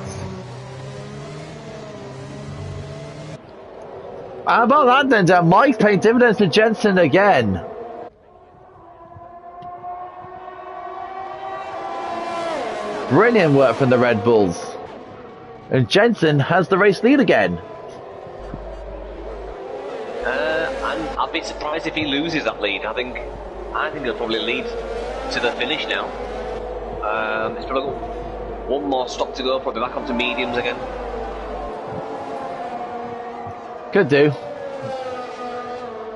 How about that then, Dan? Mike's paying dividends to Jensen again. Brilliant work from the Red Bulls. And Jensen has the race lead again. And I'd be surprised if he loses that lead. I think he'll probably lead to the finish now. He's probably got one more stop to go, probably back onto mediums again. Could do.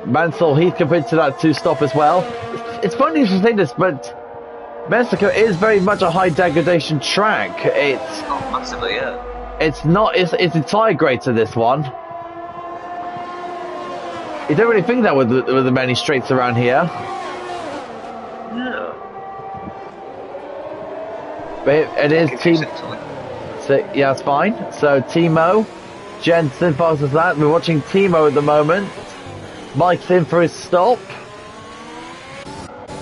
Mansell Heath compared to that 2-stop as well. It's funny to say this, but Mexico is very much a high degradation track. It's massively, yeah. It's not. It's a tire grater, this one. You don't really think that with the many straights around here. No. But it is team. So yeah, it's fine. So Timo, Jensen passes that. We're watching Timo at the moment. Mike's in for his stop.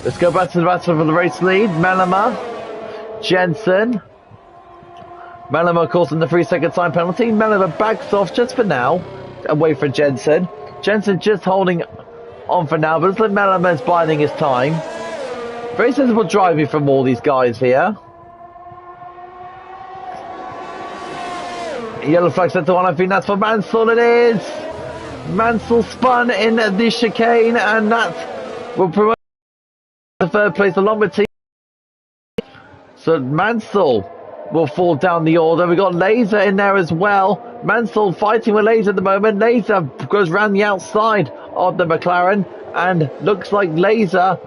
Let's go back to the battle for the race lead. Mellema, Jensen. Mellema causing the 3-second time penalty. Mellema backs off just for now, away from Jensen. Jensen just holding on for now, but looks like Mellema's biding his time. Very sensible driving from all these guys here. Yellow flag set to one. I think that's for Mansell. It is. Mansell spun in the chicane, and that will promote the third place along with team. So Mansell will fall down the order. We've got Laser in there as well. Mansell fighting with Laser at the moment. Laser goes round the outside of the McLaren, and looks like Laser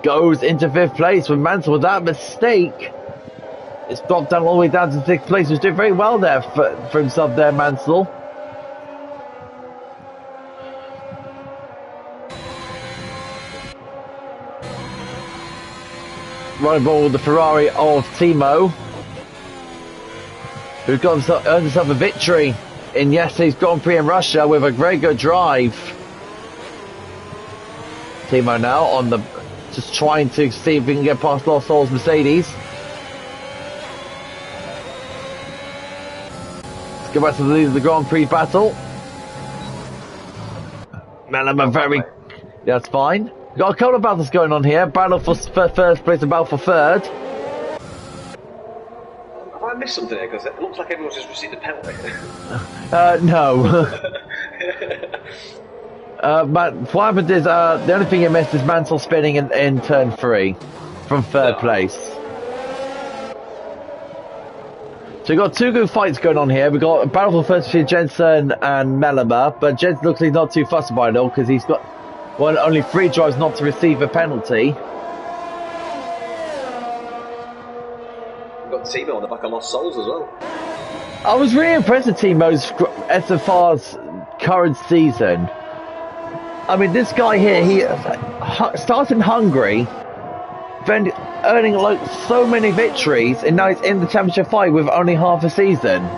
goes into 5th place with Mansell with that mistake. It's dropped down all the way down to 6th place. He's doing very well there for himself there, Mansell. Running ball with the Ferrari of Timo, who earned himself a victory in yesterday's Grand Prix in Russia with a very good drive. Timo now on the, just trying to see if we can get past Lost Souls Mercedes. Let's go back to the lead of the Grand Prix battle. Mellema very, that's fine. Got a couple of battles going on here. Battle for first place and battle for third. Have I missed something here? Because it looks like everyone's just received a penalty. No. What happened is, the only thing you missed is Mansell spinning in turn 3 from third place. So we've got 2 good fights going on here. We've got a battle for first between Jensen and Mellema, but Jensen looks like he's not too fussed about it all because he's got only 3 drives not to receive a penalty. We've got Timo on the back of Lost Souls as well. I was really impressed with Timo's SFR's current season. I mean, this guy here, he started in Hungary, then earning like so many victories, and now he's in the championship fight with only half a season.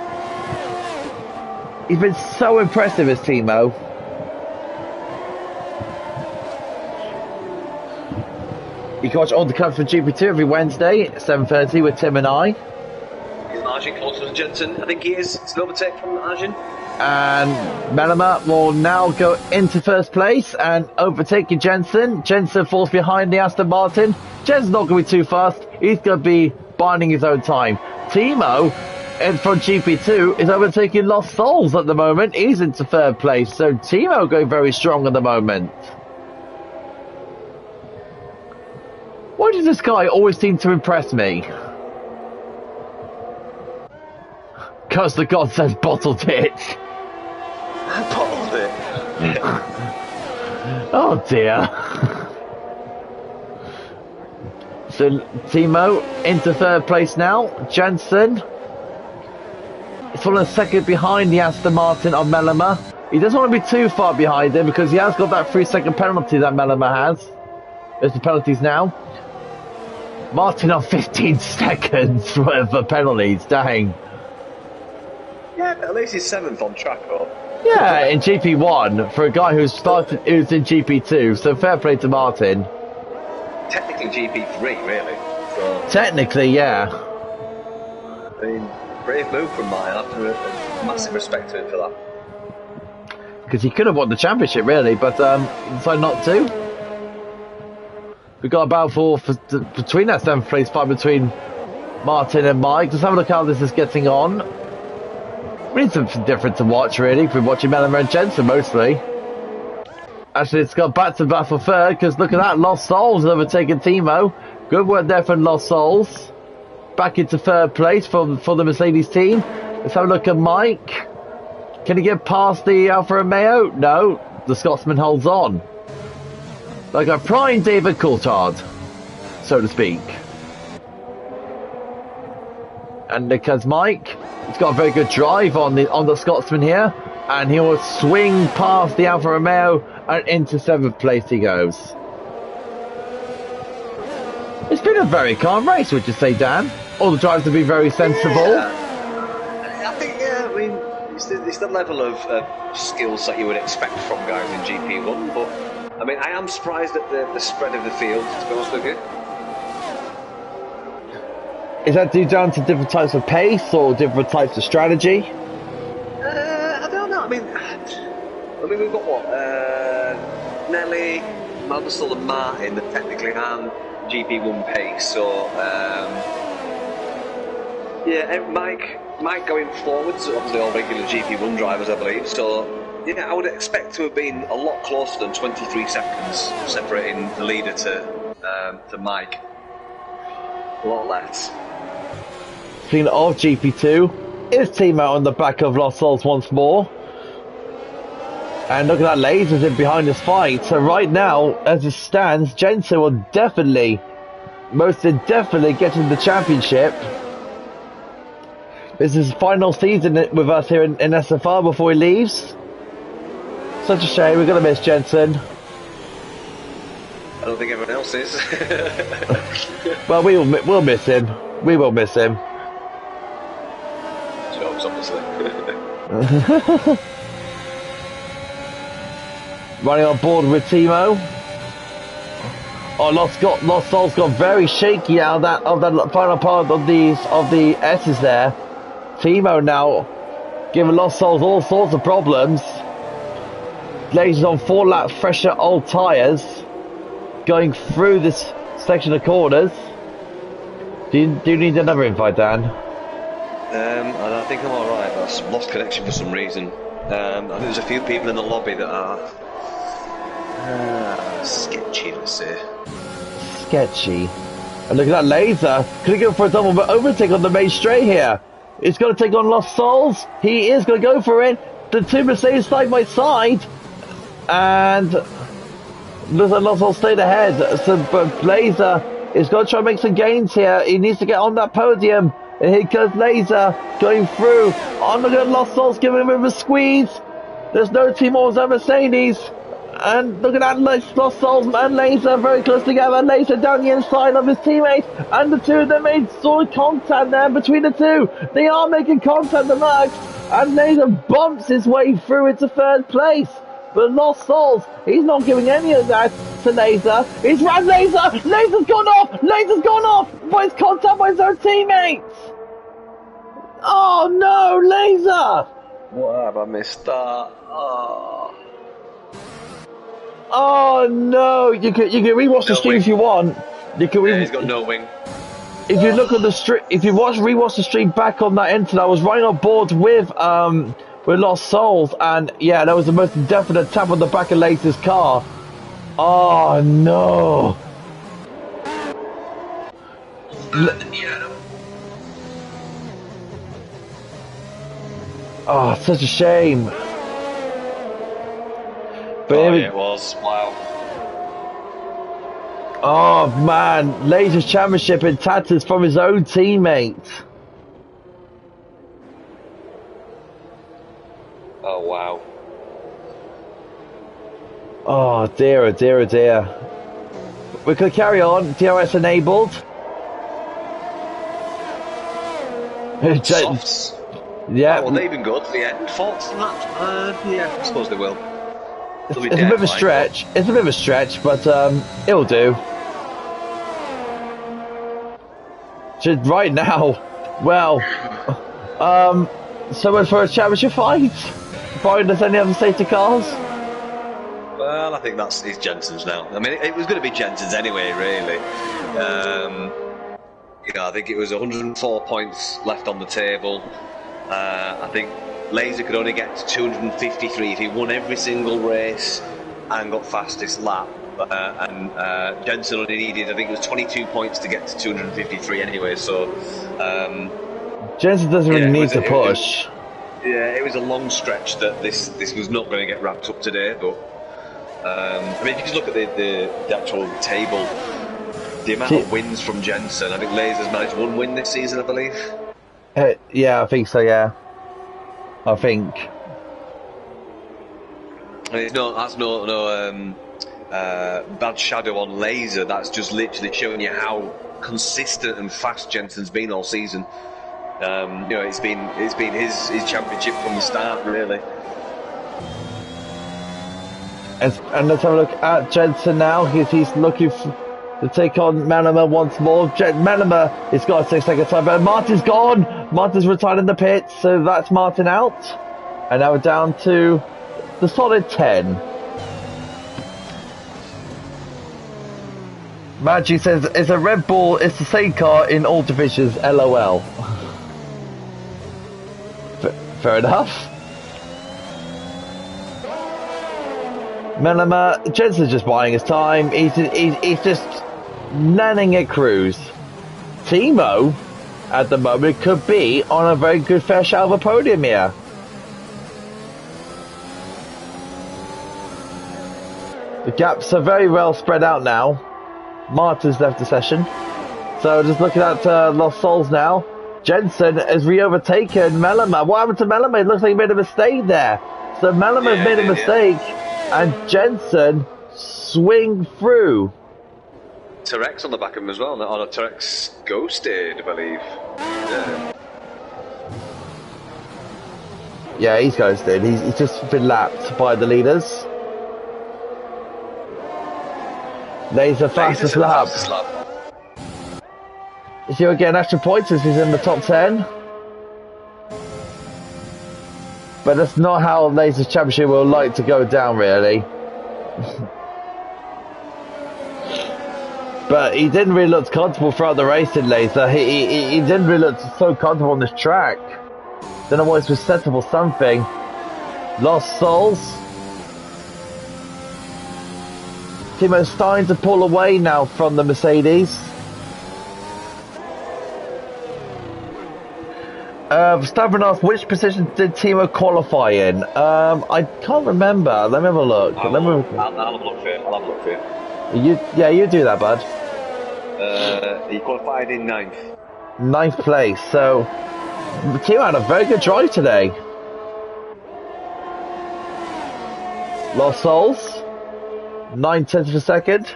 He's been so impressive as Timo. You can watch all the cups for GP2 every Wednesday at 7:30 with Tim and I. Is Arjun closer than Jensen? I think he is. It's an overtake from Arjun. And Mellema will now go into first place and overtaking Jensen. Jensen falls behind the Aston Martin. Jensen's not going to be too fast. He's going to be binding his own time. Timo, in front GP2, is overtaking Lost Souls at the moment. He's into third place. So Timo going very strong at the moment. Why does this guy always seem to impress me? Because the God says bottled it. Bottled it. Oh dear. So Timo into third place now. Jensen is following second behind the Aston Martin of Mellema. He doesn't want to be too far behind him because he has got that 3-second penalty that Mellema has. There's the penalties now. Martin on 15 seconds worth of penalties, dang. Yeah, but at least he's 7th on track, though. Yeah, in GP1, for a guy who's in GP2, so fair play to Martin. Technically GP3, really. So, technically, yeah. I mean, brave move from Martin. I have massive respect to him for that. Because he could have won the championship, really, but he decided not to. We've got a battle between that 7th place fight between Martin and Mike. Just have a look how this is getting on. We need something different to watch, really. We've been watching Mellema and Jensen mostly. Actually, it's got back to battle third, because look at that, Lost Souls overtaking Timo. Good work there from Lost Souls. Back into third place for the Mercedes team. Let's have a look at Mike. Can he get past the Alfa Romeo? No, the Scotsman holds on. Like a prime David Coulthard, so to speak. And because Mike, he's got a very good drive on the Scotsman here, and he will swing past the Alfa Romeo and into 7th place he goes. It's been a very calm race, would you say, Dan? All the drivers have been very sensible. Yeah. I think, yeah, I mean, it's the level of skills that you would expect from guys in GP1, but I mean, I am surprised at the spread of the field, to be honest with you. Is that due down to different types of pace or different types of strategy? I don't know. I mean, we've got what? Nelly, Mansell and Martin that technically aren't GP1 pace. So, yeah, Mike going forwards, obviously all regular GP1 drivers, I believe. So, yeah, I would expect to have been a lot closer than 23 seconds separating the leader to Mike. A lot less. Speaking of GP2, is Timo on the back of Lost Souls once more. And look at that, lasers in behind this fight. So right now, as it stands, Jensen will most definitely get in the championship. This is his final season with us here in SFR before he leaves. Such a shame. We're going to miss Jensen. I don't think everyone else is. Well, we'll miss him. We will miss him. Jokes, obviously. Running on board with Timo. Oh, Lost Souls got very shaky out of that final part of the S's there. Timo now giving Lost Souls all sorts of problems. Lasers on 4-lap fresher old tyres, going through this section of corners. Do you need another invite, Dan? I think I'm alright, but I've lost connection for some reason. I think there's a few people in the lobby that are sketchy, let's say. Sketchy. And look at that laser. Could he go for a double overtake on the main straight here? It's going to take on Lost Souls. He is going to go for it. The two Mercedes side by side. And looks like Lost Souls stayed ahead. So, but Laser is going to try and make some gains here. He needs to get on that podium. And here goes Laser going through. Oh, look at Lost Souls giving him a bit of a squeeze. There's no team more than Mercedes. And look at that, Lost Souls and Laser very close together. Laser down the inside of his teammate. And the two of them made sort of contact there between the two. They are making contact, the Max. And Laser bumps his way through into third place. But Lost Souls, he's not giving any of that to Laser. He's ran Laser! Laser's gone off! Laser's gone off! By his contact by his own teammates! Oh no, Laser! What have I missed that? Oh no! You can rewatch the stream if you want. You can. Yeah, he's got no wing. If you look at the stream, if you rewatch the stream back on that internet, I was running on board with Lost Souls, and yeah, that was the most definite tap on the back of Laser's car. Oh no! Oh, such a shame. But yeah, it was. Wow. Oh man, Laser's championship in tatters from his own teammate. Oh wow. Oh dear, oh dear, oh dear. We could carry on. DRS enabled. Softs. Yeah. Well, they've been good to the end. Thoughts on that? Yeah, I suppose they will. It's a bit of a stretch. It's a bit of a stretch, but it'll do. Just right now, well, so much for a championship fight. Brian, there's any other safety cars? Well, I think it's Jensen's now. I mean, it was going to be Jensen's anyway, really. I think it was 104 points left on the table. I think Laser could only get to 253 if he won every single race and got fastest lap. And Jensen only needed, I think it was 22 points to get to 253 anyway, so... Jensen doesn't really need to push. It was a long stretch that this was not going to get wrapped up today, but... I mean, if you just look at the actual table, the amount of wins from Jensen, I think Laser's managed one win this season, I believe. Yeah, I think so, yeah. I think. I mean, that's no bad shadow on Laser. That's just literally showing you how consistent and fast Jensen's been all season. It's been his championship from the start, really. And let's have a look at Jensen now. He's looking to take on Manama once more. Manama has got a 6-second time, but Martin's gone. Martin's retired in the pits, so that's Martin out. And now we're down to the solid 10. Maggie says, it's a Red Bull, it's the same car in all divisions, LOL. Fair enough. Manama, Jensen's just buying his time. He's just letting it cruise. Timo, at the moment, could be on a very good fair shout of a podium here. The gaps are very well spread out now. Martin's left the session. So just looking at Lost Souls now. Jensen has re-overtaken Mellema. What happened to Mellema? It looks like he made a mistake there. So Mellema's made a mistake, and Jensen swing through. Terex on the back of him as well. On a Terex ghosted, I believe. Yeah, he's ghosted. He's just been lapped by the leaders. Laser fastest lap. He'll get extra points as he's in the top 10. But that's not how Laser's Championship will like to go down, really. But he didn't really look comfortable throughout the race in Laser. He didn't really look so comfortable on this track. Don't know what was set up or something. Lost Souls. Timo's starting to pull away now from the Mercedes. Stavron asked, which position did Timo qualify in? I can't remember. Let me have a look. I'll have a look for you. You do that, bud. He qualified in 9th. 9th place. So, Timo had a very good drive today. Lost Souls. 9/10 of a second.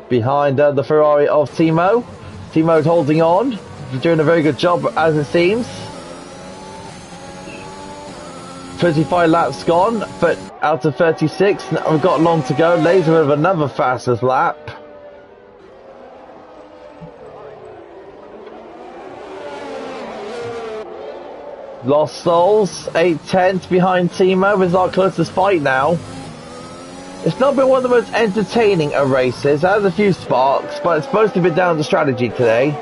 Behind the Ferrari of Timo. Timo's holding on. He's doing a very good job, as it seems. 35 laps gone, but out of 36. We've got long to go. Laser with another fastest lap. Lost Souls, 8/10 behind Timo. Is our closest fight now. It's not been one of the most entertaining of races. It has a few sparks, but it's supposed to be down to strategy today.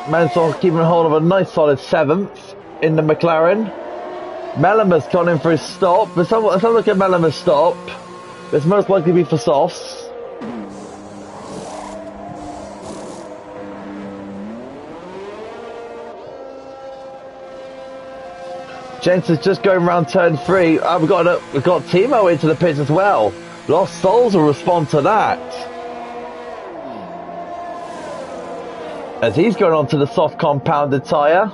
Mansell keeping hold of a nice solid 7th in the McLaren. Mellema's gone in for his stop. But let's look at Mellema's stop. It's most likely to be for softs. Jensen's just going around turn 3. We've got Timo into the pits as well. Lost Souls will respond to that. As he's going on to the soft compounded tyre.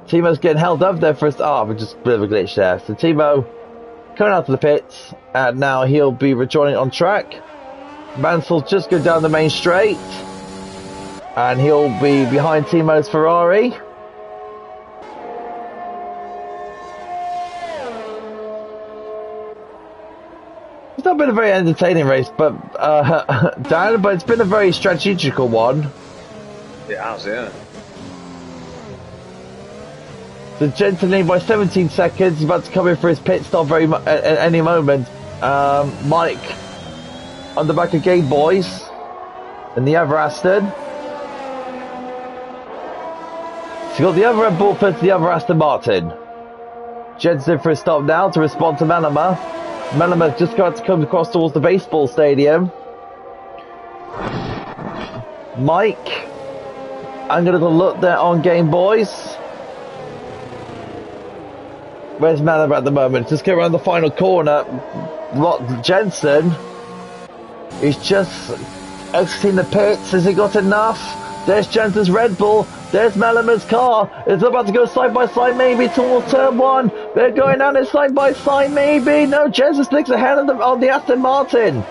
Timo's getting held up there for his... just a bit of a glitch there. So Timo coming out to the pits. And now he'll be rejoining on track. Mansell just go down the main straight. And he'll be behind Timo's Ferrari. It's not been a very entertaining race, but Dan, but it's been a very strategical one. It has, yeah. The Jensen lead by 17 seconds. He's about to come in for his pit stop at any moment. Mike on the back of Game Boys and the other Aston. So you got the other Red Bull first, the other Aston Martin. Jensen for his stop now to respond to Mellema. Mellema's just got to come across towards the baseball stadium. Mike, I'm going to look there on Game Boys. Where's Mellema at the moment? Just go around the final corner. Jensen is just exiting the pits. Has he got enough? There's Jensen's Red Bull. There's Mellema's car. It's about to go side by side, maybe towards turn 1. They're going down it side by side, maybe. No, Jensen sticks ahead of the Aston Martin.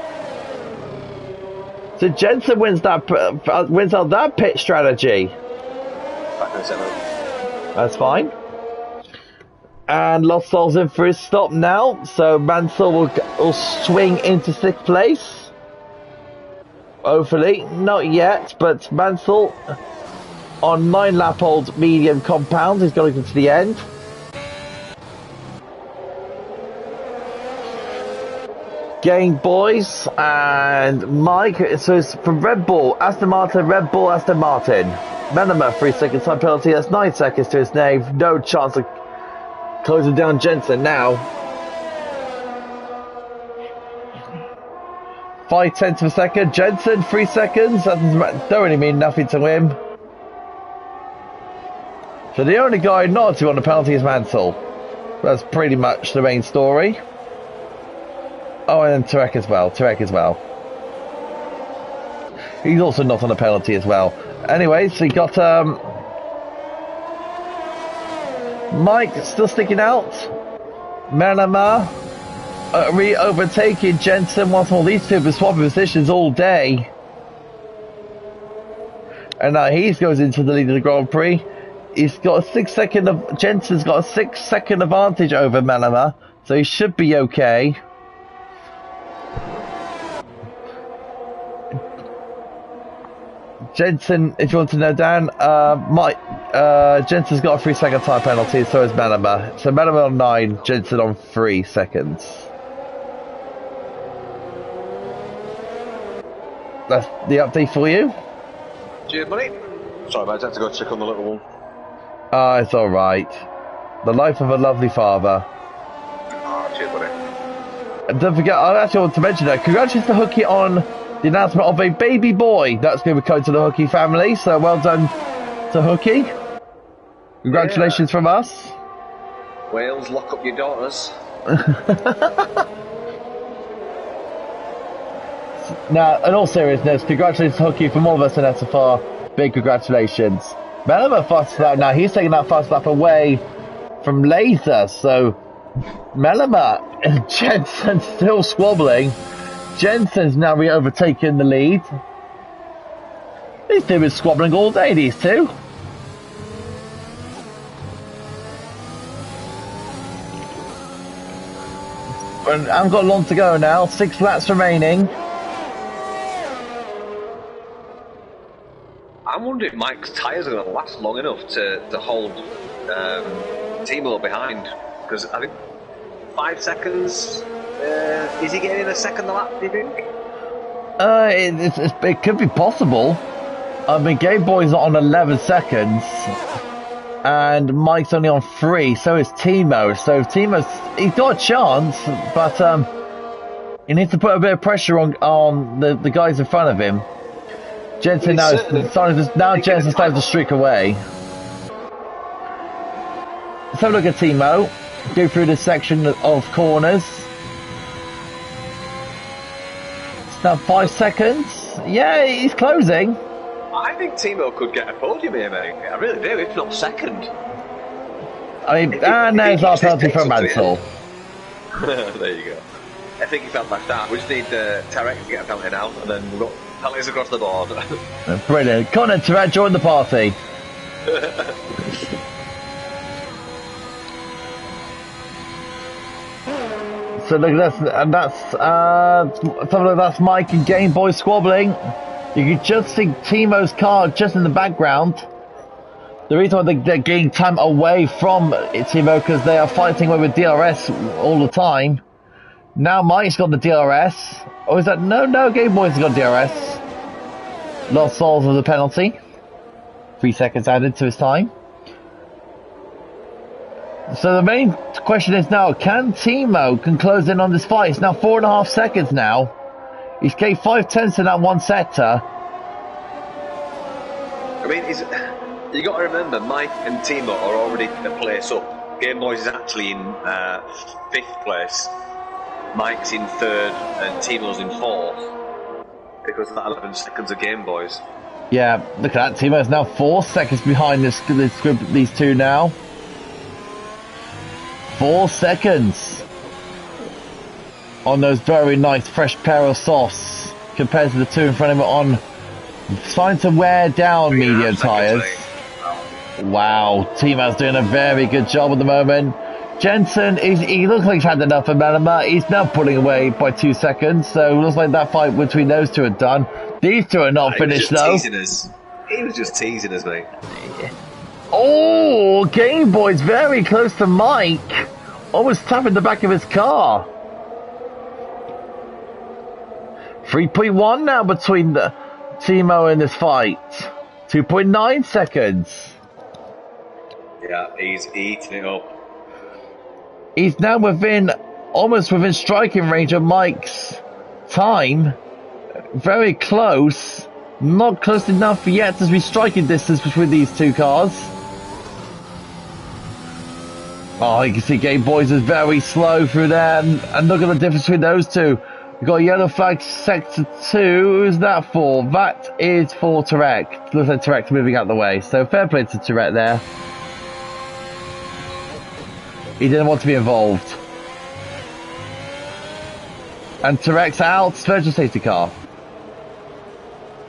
So Jensen wins out that pit strategy. That's fine. And Lost Souls in for his stop now. So Mansell will swing into 6th place. Hopefully, not yet, but Mansell on 9-lap-old medium compound. He's going to the end. Game Boys and Mike. So it's from Red Bull, Aston Martin, Red Bull, Aston Martin. Mellema, 3-second time penalty. That's 9 seconds to his name. No chance of closing down Jensen now. 5/10 of a second. Jensen, 3 seconds. That don't really mean nothing to him. So the only guy not to on the penalty is Mansell. That's pretty much the main story. Oh, and Tarek as well. He's also not on a penalty as well. Anyway, so you got Mike still sticking out. Manama overtaking Jensen once more. These two have been swapping positions all day. And now he goes into the lead of the Grand Prix. He's got a 6 second of Jensen's got a 6 second advantage over Manama, so he should be okay. Jensen, if you want to know, Dan, Jensen's got a 3 second time penalty, so is Manama. So Manama on 9, Jensen on 3 seconds. That's the update for you. Cheers, buddy. Sorry, mate, I had to go check on the little one. Ah, it's alright. The life of a lovely father. Oh, cheers, buddy. And don't forget, I actually want to mention that. Congratulations to Hookie on the announcement of a baby boy. That's going to be coming to the Hookie family, so well done to Hookie. Congratulations from us. Wales, lock up your daughters. Now, in all seriousness, congratulations to Hookie from all of us in SFR. Big congratulations. Melema fast lap now. He's taking that fast lap away from Laser. So Melema and Jensen still squabbling. Jensen's now overtaken the lead. These two have been squabbling all day, these two. And I've got long to go now. 6 laps remaining. I'm wondering if Mike's tyres are going to last long enough to hold Timo behind. Because I think 5 seconds. Is he getting a second lap, do you think? It could be possible. I mean, Game Boy's on 11 seconds. And Mike's only on 3, so is Timo. So he's got a chance, but he needs to put a bit of pressure on the guys in front of him. Jensen Jensen's starting to streak away. Let's have a look at Timo. Go through this section of corners. It's now 5 seconds. Yeah, he's closing. I think Timo could get a podium here, mate. I really do, if not second. I mean, and there's our penalty from Mansell. There you go. I think he felt left out. We just need Tarek to get a penalty now, and then we've got penalties across the board. Brilliant. Connor, Tarek, join the party. So look at this, and that's Mike and Game Boy squabbling. You can just see Timo's car just in the background. The reason why they're getting time away from Timo because they are fighting with DRS all the time. Now Mike's got the DRS. Oh, is that no? Game Boy's got DRS. Lost souls of the penalty. 3 seconds added to his time. So the main question is now, can Timo close in on this fight? It's now 4.5 seconds now. He's gained 5/10 in that one sector. I mean, you got to remember, Mike and Timo are already a place up. Game Boys is actually in 5th place. Mike's in 3rd and Timo's in 4th because of that 11 seconds of Game Boys. Yeah, look at that. Timo's now 4 seconds behind these two now. 4 seconds on those very nice fresh pair of softs compared to the two in front of him on starting to wear down medium tyres. Wow, Timo's doing a very good job at the moment. Jensen, he looks like he's had enough of Manama. He's now pulling away by 2 seconds, so it looks like that fight between those two are done. These two are not finished though. He was just teasing us, mate. Oh, Game Boy's very close to Mike. Almost tapping the back of his car. 3.1 now between the Timo in this fight. 2.9 seconds. Yeah, he's eating it up. He's now almost within striking range of Mike's time. Very close. Not close enough yet to be striking distance between these two cars. Oh, you can see Game Boys is very slow through there, and look at the difference between those two. We've got a yellow flag sector 2. Who's that for? That is for Tarek. Looks like Tarek's moving out the way. So fair play to Tarek there. He didn't want to be involved. And Tarek's out. Virtual safety car.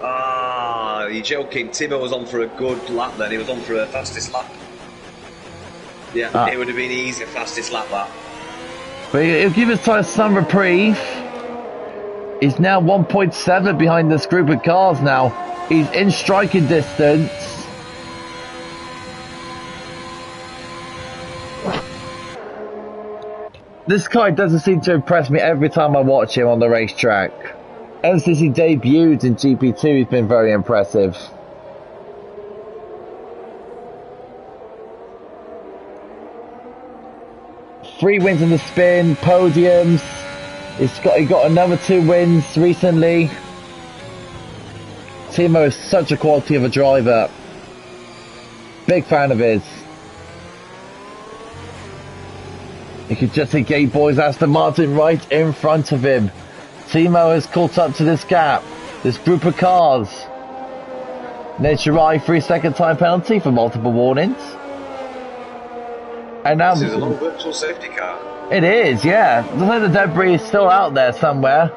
Ah, you're joking. Timo was on for a good lap then. He was on for a fastest lap. Yeah, it would have been easy, fastest lap that. But he'll give us some reprieve. He's now 1.7 behind this group of cars now. He's in striking distance. This guy doesn't seem to impress me every time I watch him on the racetrack. Ever since he debuted in GP2, he's been very impressive. Three wins in the spin, podiums. He got another 2 wins recently. Timo is such a quality of a driver. Big fan of his. You could just see Game Boys Aston Martin right in front of him. Timo has caught up to this gap, this group of cars. Nature 3-second time penalty for multiple warnings. And now this is a little virtual safety car. It is, yeah. Looks like the debris is still out there somewhere.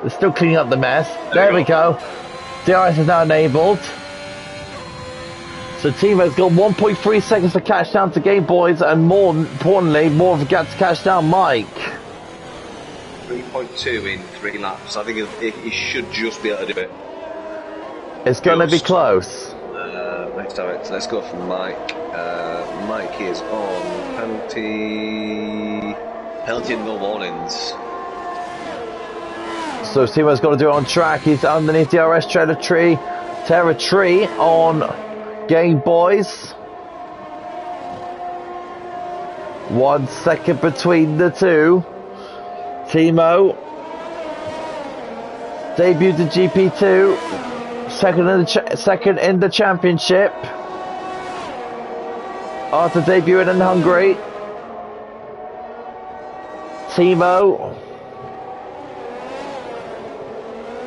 They're still cleaning up the mess. There we go. DRS is now enabled. So Timo's got 1.3 seconds to catch down to Game Boys, and more importantly, more of a gap to catch down Mike. 3.2 in 3 laps. I think he should just be able to do it. It's going to be close. Let's go for Mike. Mike is on penalty and no warnings. So Timo's got to do it on track. He's underneath the DRS territory on Game Boys. 1 second between the two. Timo debuted in GP2, second in the championship after debuting in Hungary. Timo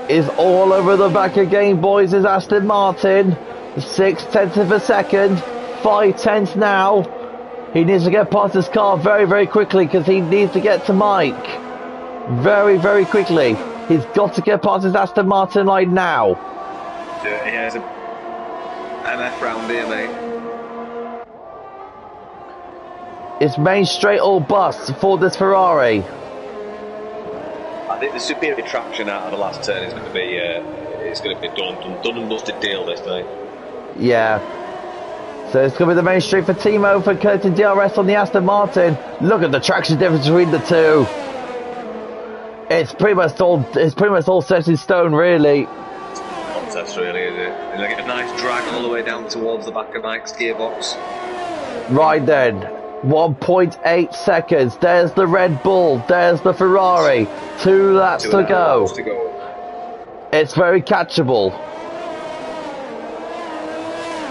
is all over the back of Game Boys' Aston Martin. 6/10 of a second, 5/10 now. He needs to get past his car very, very quickly because he needs to get to Mike. Very, very quickly. He's got to get past his Aston Martin line now. Yeah, it's a MF round here, mate. It's main straight or bust for this Ferrari. I think the superior traction out of the last turn is going to be done and dusted deal this day. Yeah. So it's going to be the main straight for Timo for Curtin DRS on the Aston Martin. Look at the traction difference between the two. It's pretty much all set in stone, really. Contest, really, is it? And like a nice drag all the way down towards the back of Mike's gearbox. Right then, 1.8 seconds. There's the Red Bull. There's the Ferrari. 2 laps to go. It's very catchable.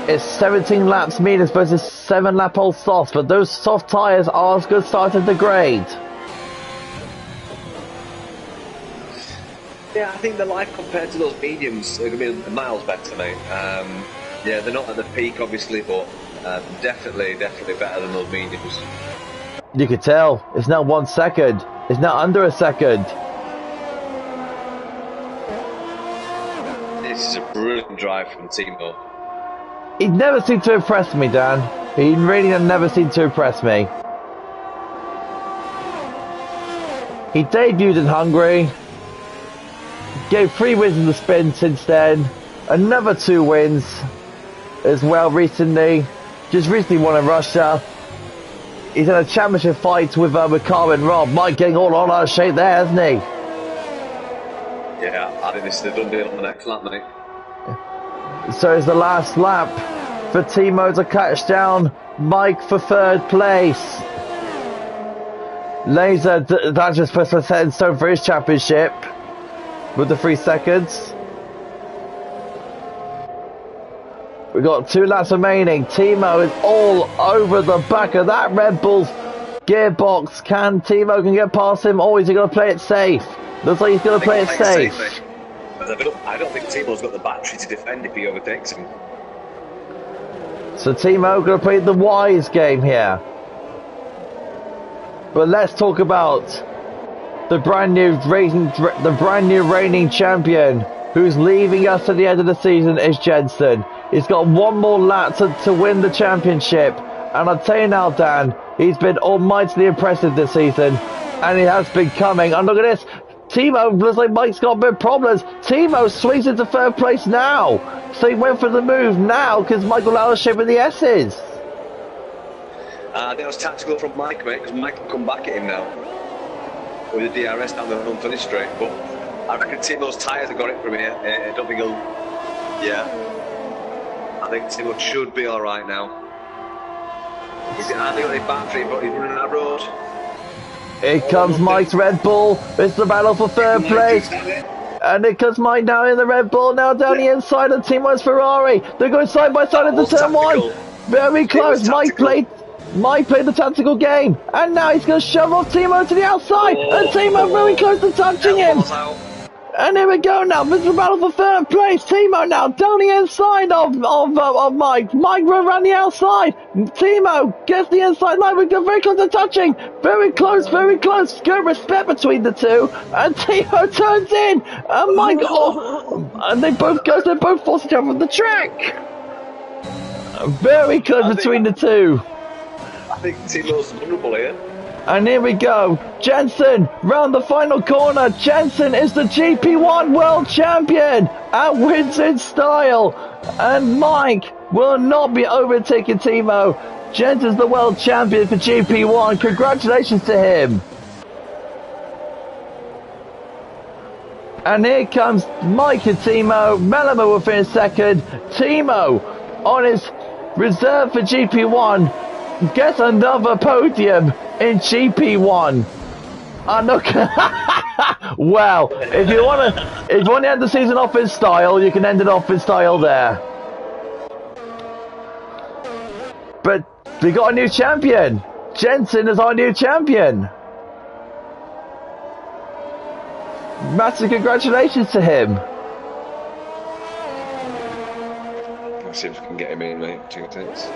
It's 17 laps mediums versus 7 lap old softs, but those soft tyres are as good start to degrade. Yeah, I think the life compared to those mediums are going to be miles better, mate. Yeah, they're not at the peak, obviously, but definitely better than those mediums. You could tell. It's now 1 second. It's now under a second. This is a brilliant drive from Timo. He never seemed to impress me, Dan. He really never seemed to impress me. He debuted in Hungary. Gave 3 wins in the spin since then. Another 2 wins as well recently. Just recently won in Russia. He's in a championship fight with Carl and Rob. Mike getting all out of shape there, hasn't he? Yeah, I think this is the done deal on the next lap, mate. So it's the last lap for Timo to catch down Mike for 3rd place. Laser, that just puts a set in stone for his championship with the 3 seconds. We've got 2 laps remaining. Timo is all over the back of that Red Bull's gearbox. Timo can get past him, or is he going to play it safe? Looks like he's going to play it safe. I don't think Timo's got the battery to defend if he overtakes him. So Timo going to play the wise game here. But let's talk about the brand new reigning champion who's leaving us at the end of the season is Jensen. He's got 1 more lap to win the championship. And I'll tell you now, Dan, he's been almightily impressive this season. And he has been coming. And look at this. Timo looks like Mike's got a bit of problems. Timo swings into 3rd place now. So he went for the move now because Michael Lauer's shaping the S's. I think it was tactical from Mike, mate, because Mike can come back at him now with the DRS down the unfinished straight. But I reckon Timo's tyres have got it from here. I don't think he'll. Yeah. I think Timo should be alright now. He's hardly got any battery, but he's running that road. Here comes Mike's Red Bull. It's the battle for 3rd place. And it comes Mike now in the Red Bull, now down the inside of Timo's Ferrari. They're going side by side into turn 1. Very close. Mike played the tactical game. And now he's going to shove off Timo to the outside. And Timo very close to touching him. And here we go now. This is the battle for 3rd place. Timo now down the inside of Mike. Mike run around the outside. Timo gets the inside line. We get very close to touching. Very close, very close. Good respect between the two. And Timo turns in. And Mike, and they both force each other from the track. Very close between the two. I think Timo's vulnerable here. And here we go. Jensen round the final corner. Jensen is the GP1 world champion and wins in style. And Mike will not be overtaking Timo. Jensen's the world champion for GP1. Congratulations to him. And here comes Mike and Timo. Mellema will finish 2nd. Timo on his reserve for GP1 gets another podium in GP1. Well, if you want to end the season off in style, you can end it off in style there. But we got a new champion. Jensen is our new champion. Massive congratulations to him. Let's see if we can get him in, mate. 2 ticks.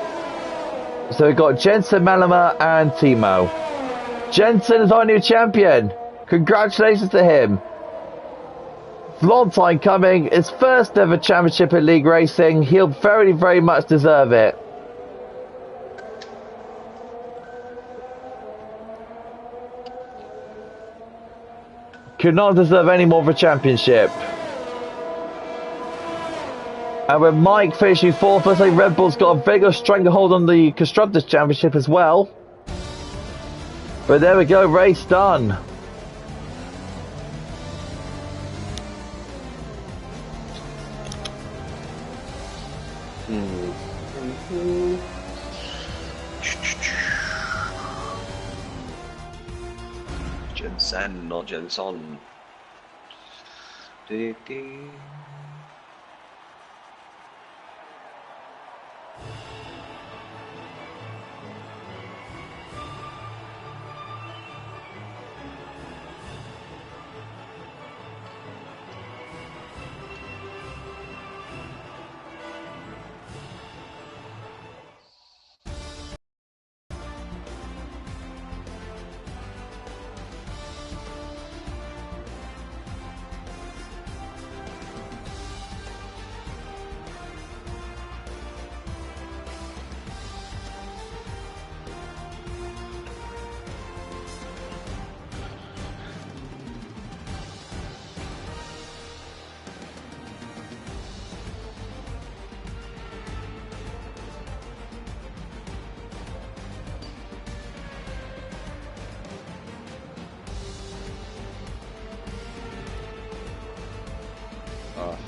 So we've got Jensen, Mellema and Timo. Jensen is our new champion. Congratulations to him. Long time coming. His 1st ever championship in league racing. He'll very, very much deserve it. Could not deserve any more of a championship. And with Mike finishing 4th, I think Red Bull's got a bigger stranglehold on the Constructors' Championship as well. But there we go, race done. Jensen, not Jenson.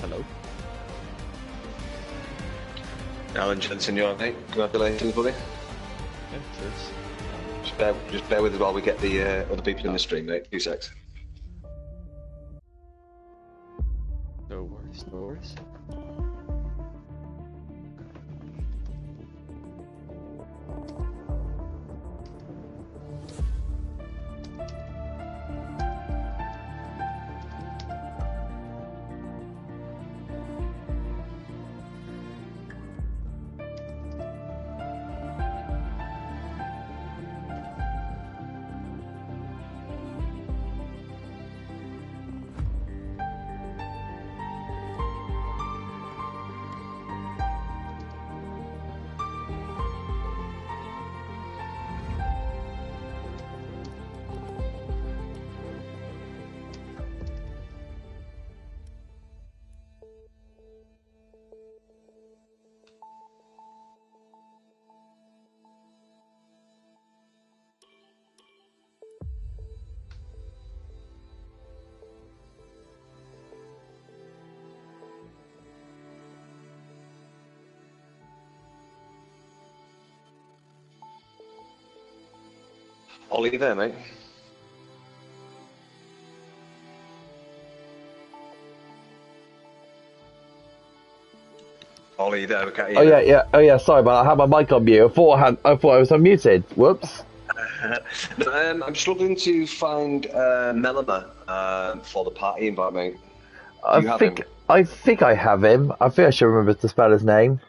Hello. Alan Jensen, you alright, mate? Congratulations, buddy. Yeah, cheers. Just bear with us while we get the other people in the stream, mate. 2 secs. No worries, no worries. Ollie, you there, mate? Ollie, you there? We can't hear you. Oh yeah. Sorry, but I had my mic on mute. I thought I was unmuted. Whoops. I'm struggling to find Melima for the party invite, mate. I think I have him. I think I should remember to spell his name.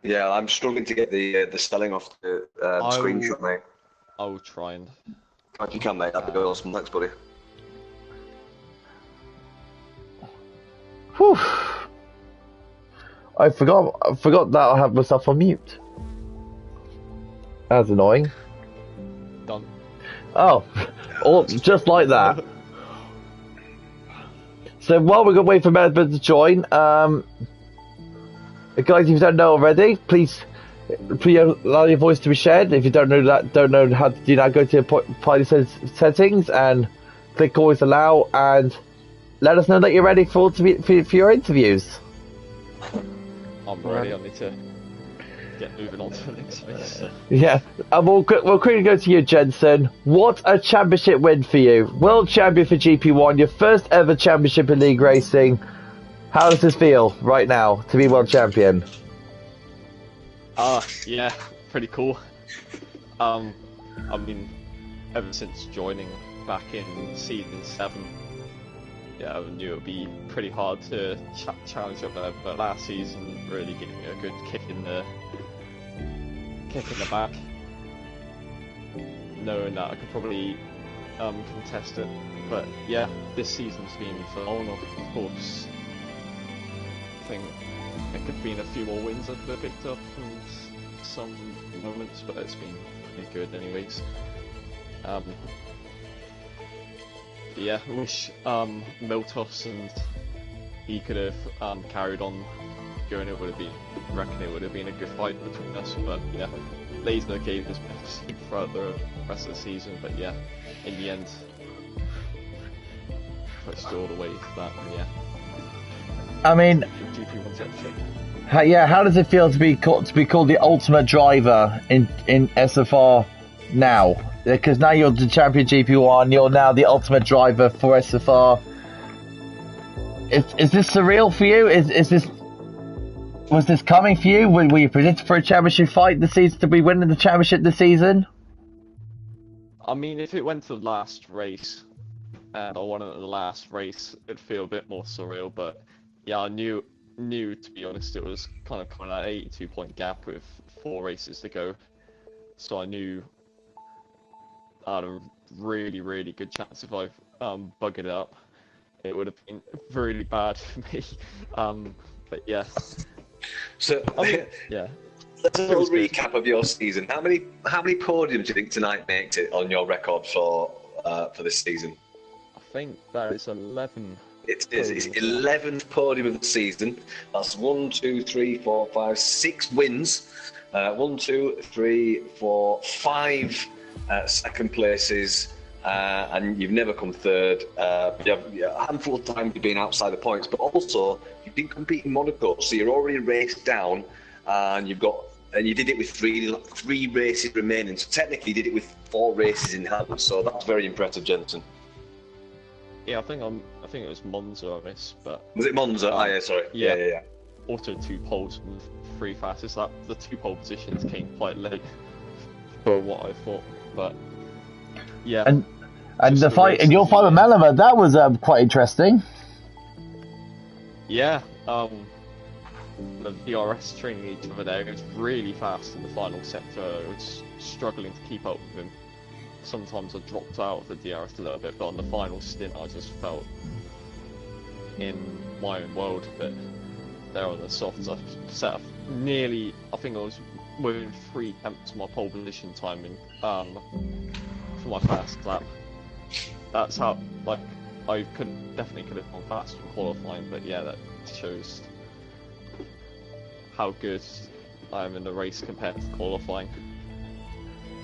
Yeah, I'm struggling to get the spelling off the screenshot, mate. I will try and. If you can, mate, that'd be awesome. Thanks, buddy. Whew. I forgot that I have myself on mute. That's annoying. Done. Oh, just like that. So while we're going to wait for Melbourne to join, guys, if you don't know already, please allow your voice to be shared. If you don't know how to do that, go to your party settings and click always allow, and let us know that you're ready for your interviews. I'm ready. I need to get moving on to the next race. Yeah, and we'll quickly go to you, Jensen. What a championship win for you. World champion for GP1, your first ever championship in league racing. How does this feel right now to be world champion? Yeah, pretty cool. I mean, ever since joining back in season 7, yeah, I knew it would be pretty hard to challenge up there, but last season really gave me a good kick in the back, knowing that I could probably contest it. But yeah, this season's been phenomenal. Of course, I think there could have been a few more wins I could have picked up from some moments, but it's been pretty good anyways. Yeah, I wish Miltos and he could have carried on going. I reckon it would have been a good fight between us, but yeah, Laser gave his best throughout the rest of the season, but yeah, in the end, pushed all the way to that, and yeah. I mean, GP1 championship. How does it feel to be called the ultimate driver in SFR now? Because now you're the champion GP1, you're now the ultimate driver for SFR. Is this surreal for you? Was this coming for you? Were you predicted for a championship fight this season, to be winning the championship this season? I mean, if it went to the last race, and I won it at the last race, it'd feel a bit more surreal, but yeah, I knew to be honest, it was kind of an 82-point gap with 4 races to go, so I knew I had a really, really good chance if I buggered it up. It would have been really bad for me, but yeah. So, I mean, yeah. Let's have a little recap of your season. How many podiums do you think tonight makes it on your record for this season? I think that is 11. It is. It's 11th podium of the season. That's 1, 2, 3, 4, 5, 6 wins. 1, 2, 3, 4, 5 second places, and you've never come third. You have a handful of times you've been outside the points, but also you didn't compete in Monaco, so you're already raced down, and you did it with three races remaining. So technically, you did it with 4 races in hand. So that's very impressive, Jensen. Yeah, I think it was Monza I missed, but was it Monza? Yeah, sorry. Yeah. Also 2 poles and 3 fastest. The 2 pole positions came quite late for what I thought, but yeah. And the fight in your fight with Melima, that was quite interesting. Yeah, the DRS training each other there. It was really fast in the final sector. I was struggling to keep up with him. Sometimes I dropped out of the DRS a little bit, but on the final stint I just felt in my own world a bit there on the softs. I set up nearly, I think I was within 3 attempts of my pole position timing for my first lap. That's how, like, I definitely could have gone faster in qualifying, but yeah, that shows how good I am in the race compared to qualifying.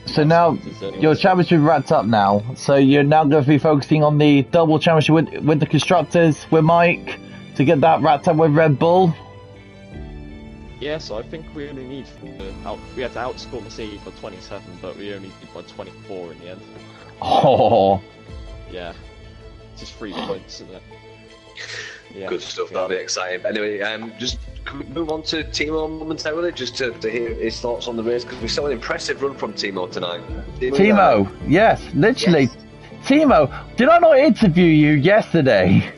So now your championship wrapped up now, so you're now going to be focusing on the double championship with the constructors, with Mike, to get that wrapped up with Red Bull. Yes, I think we only need we had to outscore Mercedes by 27, but we only did by 24 in the end. Oh, Yeah, just 3 points, isn't it? Yeah, Good stuff. That'll be exciting. Anyway, just can we move on to Timo momentarily, just to hear his thoughts on the race, because we saw an impressive run from Timo tonight. Timo, yes, literally. Yes. Timo, did I not interview you yesterday?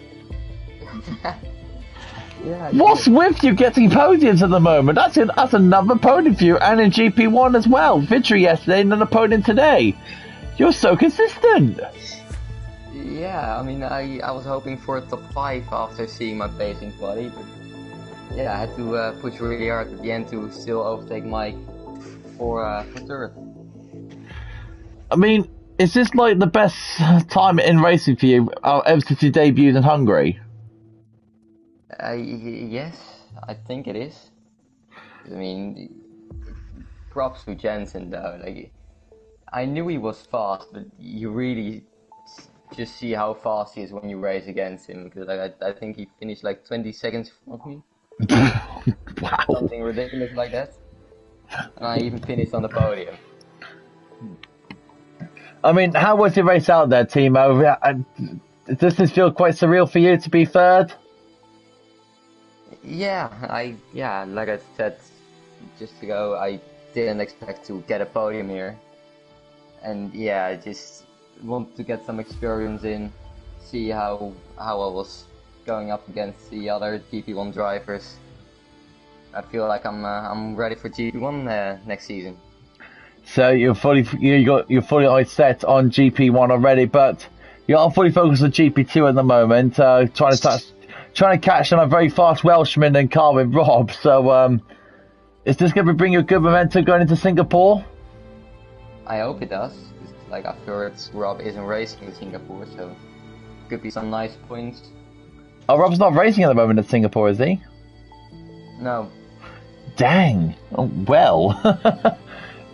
Yeah. What's with you getting podiums at the moment? That's another podium for you, and in GP1 as well. Victory yesterday and then a podium today. You're so consistent. Yeah, I mean, I was hoping for a top 5 after seeing my pacing quality, but yeah, I had to push really hard at the end to still overtake Mike for third. I mean, is this like the best time in racing for you ever since you debuted in Hungary? Yes, I think it is. I mean, props to Jensen though. Like, I knew he was fast, but you really just see how fast he is when you race against him. Because I think he finished like 20 seconds of me. Wow. Something ridiculous like that. And I even finished on the podium. I mean, how was your race out there, Timo? Does this feel quite surreal for you to be third? Yeah, like I said just ago, I didn't expect to get a podium here. And yeah, I just want to get some experience in, see how I was going up against the other GP1 drivers. I feel like I'm ready for GP1 next season. So you're fully set on GP1 already, but you're fully focused on GP2 at the moment, trying to catch on a very fast Welshman and car with Rob. So is this going to bring you a good momentum going into Singapore? I hope it does. Like, afterwards, Rob isn't racing in Singapore, so could be some nice points. Oh, Rob's not racing at the moment in Singapore, is he? No. Dang. Oh, well.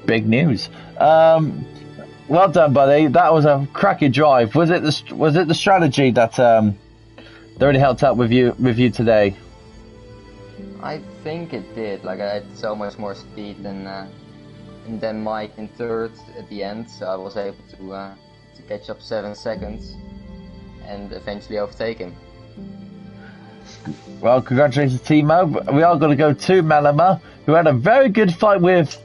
Big news. Well done, buddy. That was a cracking drive. Was it the strategy that really helped out with you today? I think it did. Like, I had so much more speed than Mike in third at the end, so I was able to catch up 7 seconds and eventually overtake him. Well, congratulations, Timo. We are going to go to Malama, who had a very good fight with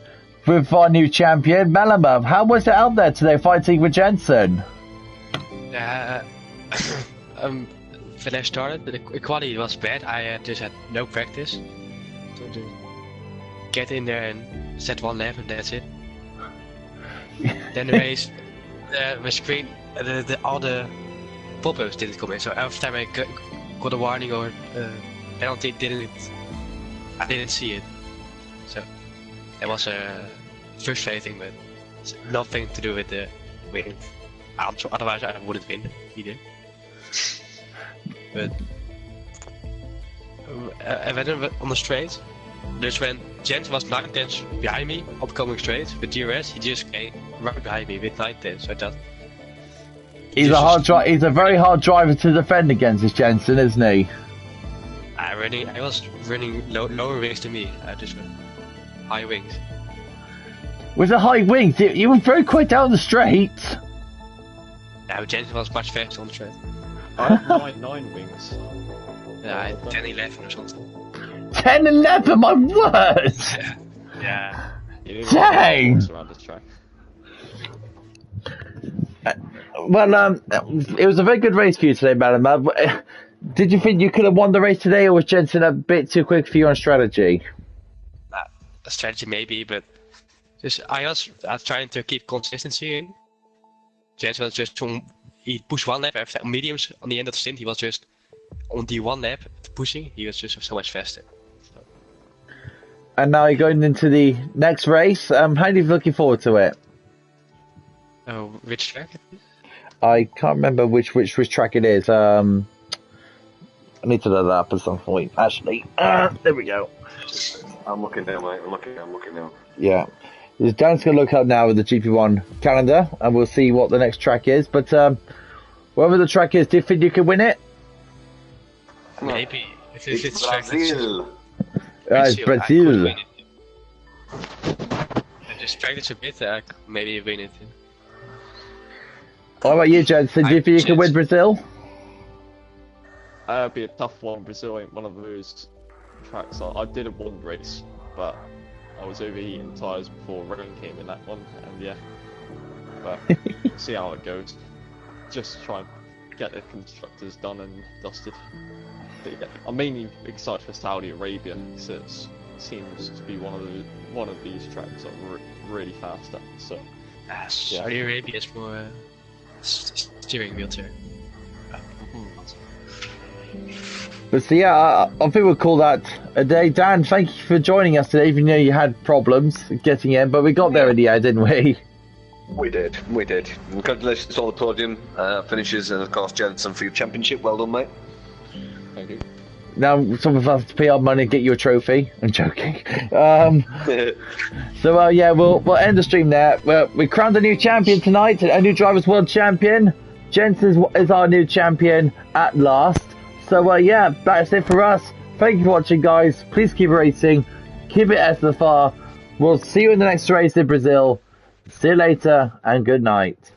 our new champion. Malama, how was it out there today fighting with Jensen? When I started, the quality was bad. I just had no practice. So to get in there and set 1 lap and that's it. Then the race, my screen, all the pop-ups didn't come in. So every time I got a warning or penalty, I didn't see it. So that was frustrating, but it's nothing to do with the win. Otherwise, I wouldn't win either. But I went on the straight. Dus when Jensen was 9 tenths behind me, upcoming straight with DRS, he just came right behind me with 9 tenths. So that he's a very hard driver to defend against, this Jensen, isn't he? I was running lower wings than me. I just went high wings. With the high wings, you were very quick down the straight. Yeah, Jensen was much faster on the straight. I had 9 wings. Yeah, 10, 11 or something. 10, 11, my word! Yeah. Dang! Around the track. Well, it was a very good race for you today, Madam. Did you think you could have won the race today, or was Jensen a bit too quick for you on strategy? A strategy maybe, but I was trying to keep consistency in. Jensen was just he pushed 1 lap after mediums on the end of the stint. He was just on the 1 lap pushing. He was just so much faster. So. And now you're going into the next race. How are you looking forward to it? Which track? I can't remember which track it is. I need to look that up at some point. Actually, there we go. I'm looking now, mate. I'm looking now. Yeah. Dan's going to look up now with the GP1 calendar, and we'll see what the next track is. But whatever the track is, do you think you can win it? Maybe. If it's Brazil. It's I could Brazil. win it. I just practice a bit, maybe win it. What about you, Jensen? Do you think you can win Brazil? It'd be a tough one. Brazil ain't one of those tracks. I did a one race, but I was overheating tyres before rain came in that one, and yeah. But see how it goes. Just try and get the constructors done and dusted. But yeah, I'm mainly excited for Saudi Arabia because it seems to be one of these tracks that are really fast at. So Saudi Arabia is more steering wheel turn. But so yeah, I think we'll call that a day. Dan, thank you for joining us today, even though you had problems getting in, but we got there in the end, didn't we? We did. Congratulations to all the podium finishes, and of course Jensen for your championship. Well done, mate. Thank you. Now some of us have to pay our money and get you a trophy. I'm joking. So yeah, we'll end the stream there. We crowned a new champion tonight, a new Drivers' World Champion. Jensen is our new champion at last. So yeah, that's it for us. Thank you for watching, guys. Please keep racing, keep it SFR. We'll see you in the next race in Brazil. See you later, and good night.